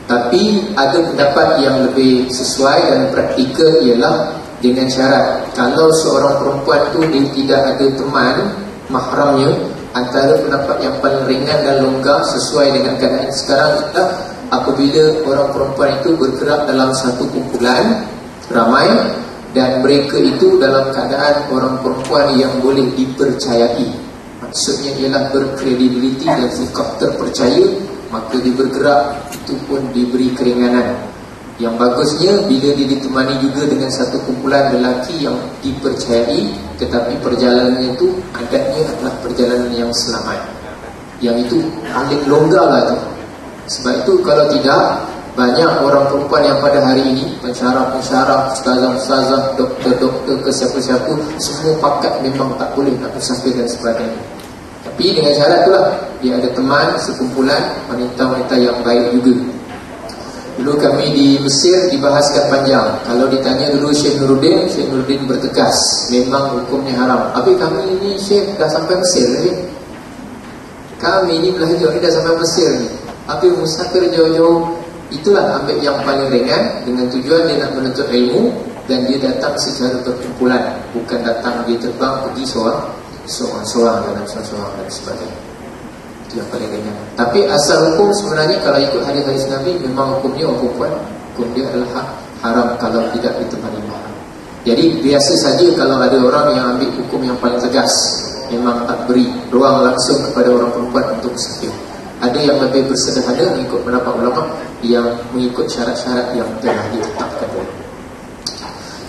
Speaker 1: Tapi ada pendapat yang lebih sesuai dan praktikal, ialah dengan syarat kalau seorang perempuan tu dia tidak ada teman mahramnya. Antara pendapat yang paling ringan dan longgar sesuai dengan keadaan sekarang adalah apabila orang perempuan itu bergerak dalam satu kumpulan ramai, dan mereka itu dalam keadaan orang perempuan yang boleh dipercayai. Maksudnya ialah berkredibiliti dan sikap terpercaya, maka dia bergerak itu pun diberi keringanan. Yang bagusnya bila dia ditemani juga dengan satu kumpulan lelaki yang dipercayai, tetapi perjalanannya itu adatnya adalah perjalanan yang selamat. Yang itu paling longgar lah tu. Sebab itu kalau tidak, banyak orang perempuan yang pada hari ini pensyarah-pensyarah, ustazah-ustazah, doktor-doktor ke siapa-siapa, semua pakat memang tak boleh nak musafir dan sebagainya. Tapi dengan syarat itulah, dia ada teman, sekumpulan wanita-wanita yang baik juga. Dulu kami di Mesir dibahaskan panjang. Kalau ditanya dulu Syekh Nuruddin bertegas memang hukumnya haram. Habis kami ni Syekh dah sampai Mesir ni. Kami ni belajar ni dah sampai Mesir ni. Habis musafir jauh-jauh. Itulah ambil yang paling ringan, dengan tujuan dia nak menuntut ilmu, dan dia datang secara berkumpulan, bukan datang dia terbang pergi seorang-seorang dan sebagainya. Itu yang paling ringan. Tapi asal hukum sebenarnya kalau ikut hadis-hadis Nabi, memang hukumnya orang perempuan, hukum dia adalah haram kalau tidak ditemani mahram. Jadi biasa saja kalau ada orang yang ambil hukum yang paling tegas, memang tak beri ruang langsung kepada orang perempuan untuk musafir. Ada yang lebih bersederhana mengikut pendapat ulama yang mengikut syarat-syarat yang telah ditetapkan.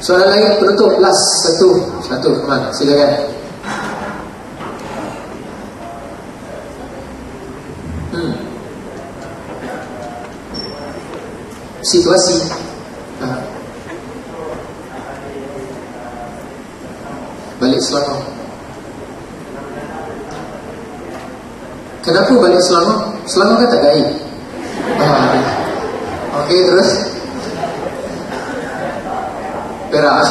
Speaker 1: Soalan lain penutup, last satu teman, silakan. Situasi balik Selangor. Kenapa balik Selangor? Selangor kan tak gaib. Okey, terus Perak.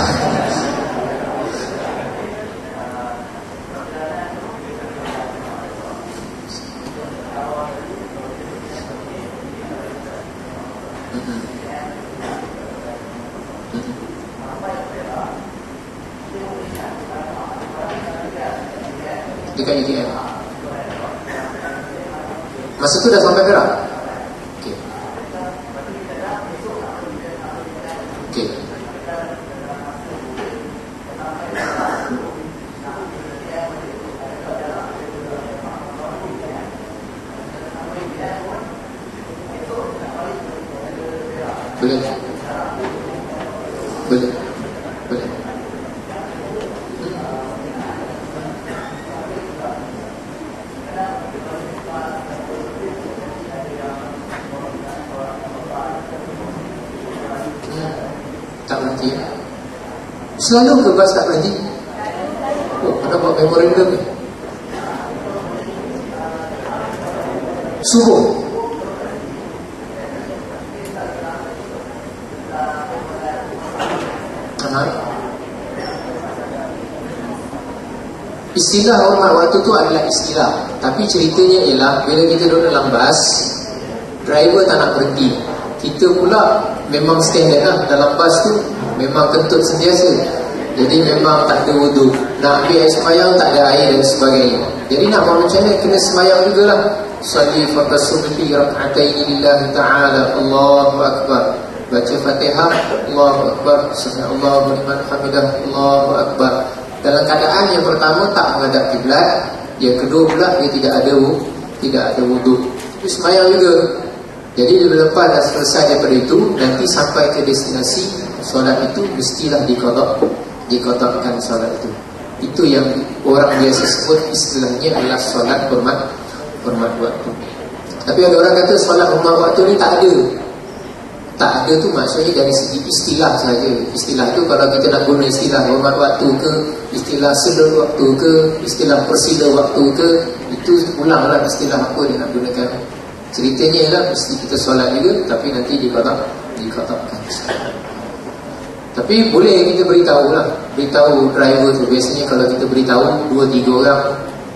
Speaker 1: Dekat UTM. Masa tu dah sampai Perak? Okey. Okey. Boleh. Boleh. Boleh. Tak berhenti. Selalu ke bas tak berhenti? Oh, mana buat memorandum ni? Subuh. Istilah hormat waktu tu adalah istilah. Tapi ceritanya ialah bila kita duduk dalam bas, driver tak nak berhenti. Kita pula memang standard lah. Dalam bas tu memang kentut sentiasa. Jadi memang tak ada wudu. Nak ambil air semayang tak ada air dan sebagainya. Jadi nak buat macam mana, kena semayang jugalah. Salli faqasubhi rak'ataini lillahi ta'ala, Allahu Akbar. Baca Fatihah, Allahu Akbar, Allahu liman hamidah, Allahu Akbar. Dalam keadaan yang pertama tak menghadap kiblat, yang kedua pula dia tidak ada wudu. Itu semayang juga. Jadi bila lepas dah selesai daripada itu, nanti sampai ke destinasi, solat itu mestilah diqadahkan solat itu. Itu yang orang biasa sebut istilahnya adalah solat hormat waktu. Tapi ada orang kata solat hormat waktu ni tak ada. Tak ada tu maksudnya dari segi istilah saja. Istilah tu kalau kita nak guna istilah hormat waktu ke, istilah sila waktu ke, istilah persila waktu ke, itu ulanglah istilah apa dia nak gunakan. Ceritanya ialah mesti kita solat juga, tapi nanti dikotakkan. Tapi boleh kita beritahu driver tu. Biasanya kalau kita beritahu 2-3 orang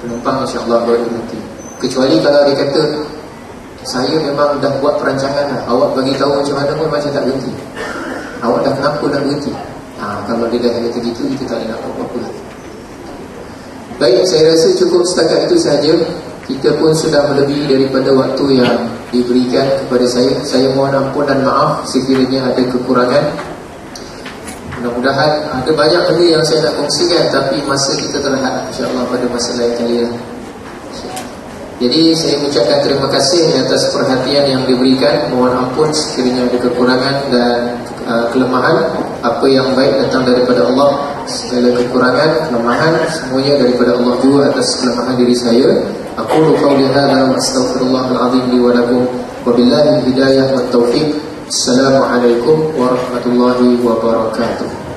Speaker 1: penumpang, insya-Allah baru berhenti. Kecuali kalau dia kata saya memang dah buat perancangan dah, awak bagi tahu macam mana pun macam tak berhenti. Awak dah kenapa nak berhenti? Kalau dia dah kata gitu, kita tak nak apa-apa lagi. Baik, saya rasa cukup setakat itu sahaja. Kita pun sudah melebihi daripada waktu yang diberikan kepada saya. Saya mohon ampun dan maaf sekiranya ada kekurangan. Mudah-mudahan ada banyak benda yang saya nak kongsikan, tapi masa kita terhad, insya-Allah pada masa lain kali. Jadi saya mengucapkan terima kasih atas perhatian yang diberikan. Mohon ampun sekiranya ada kekurangan dan kelemahan. Apa yang baik datang daripada Allah. Segala kekurangan, kelemahan semuanya daripada Allah juga atas kelemahan diri saya. Aqulu qawli hadha wa astaghfirullahal azim li wa lakum wa billahi hidayah wa taufiq. Assalamualaikum warahmatullahi wabarakatuh.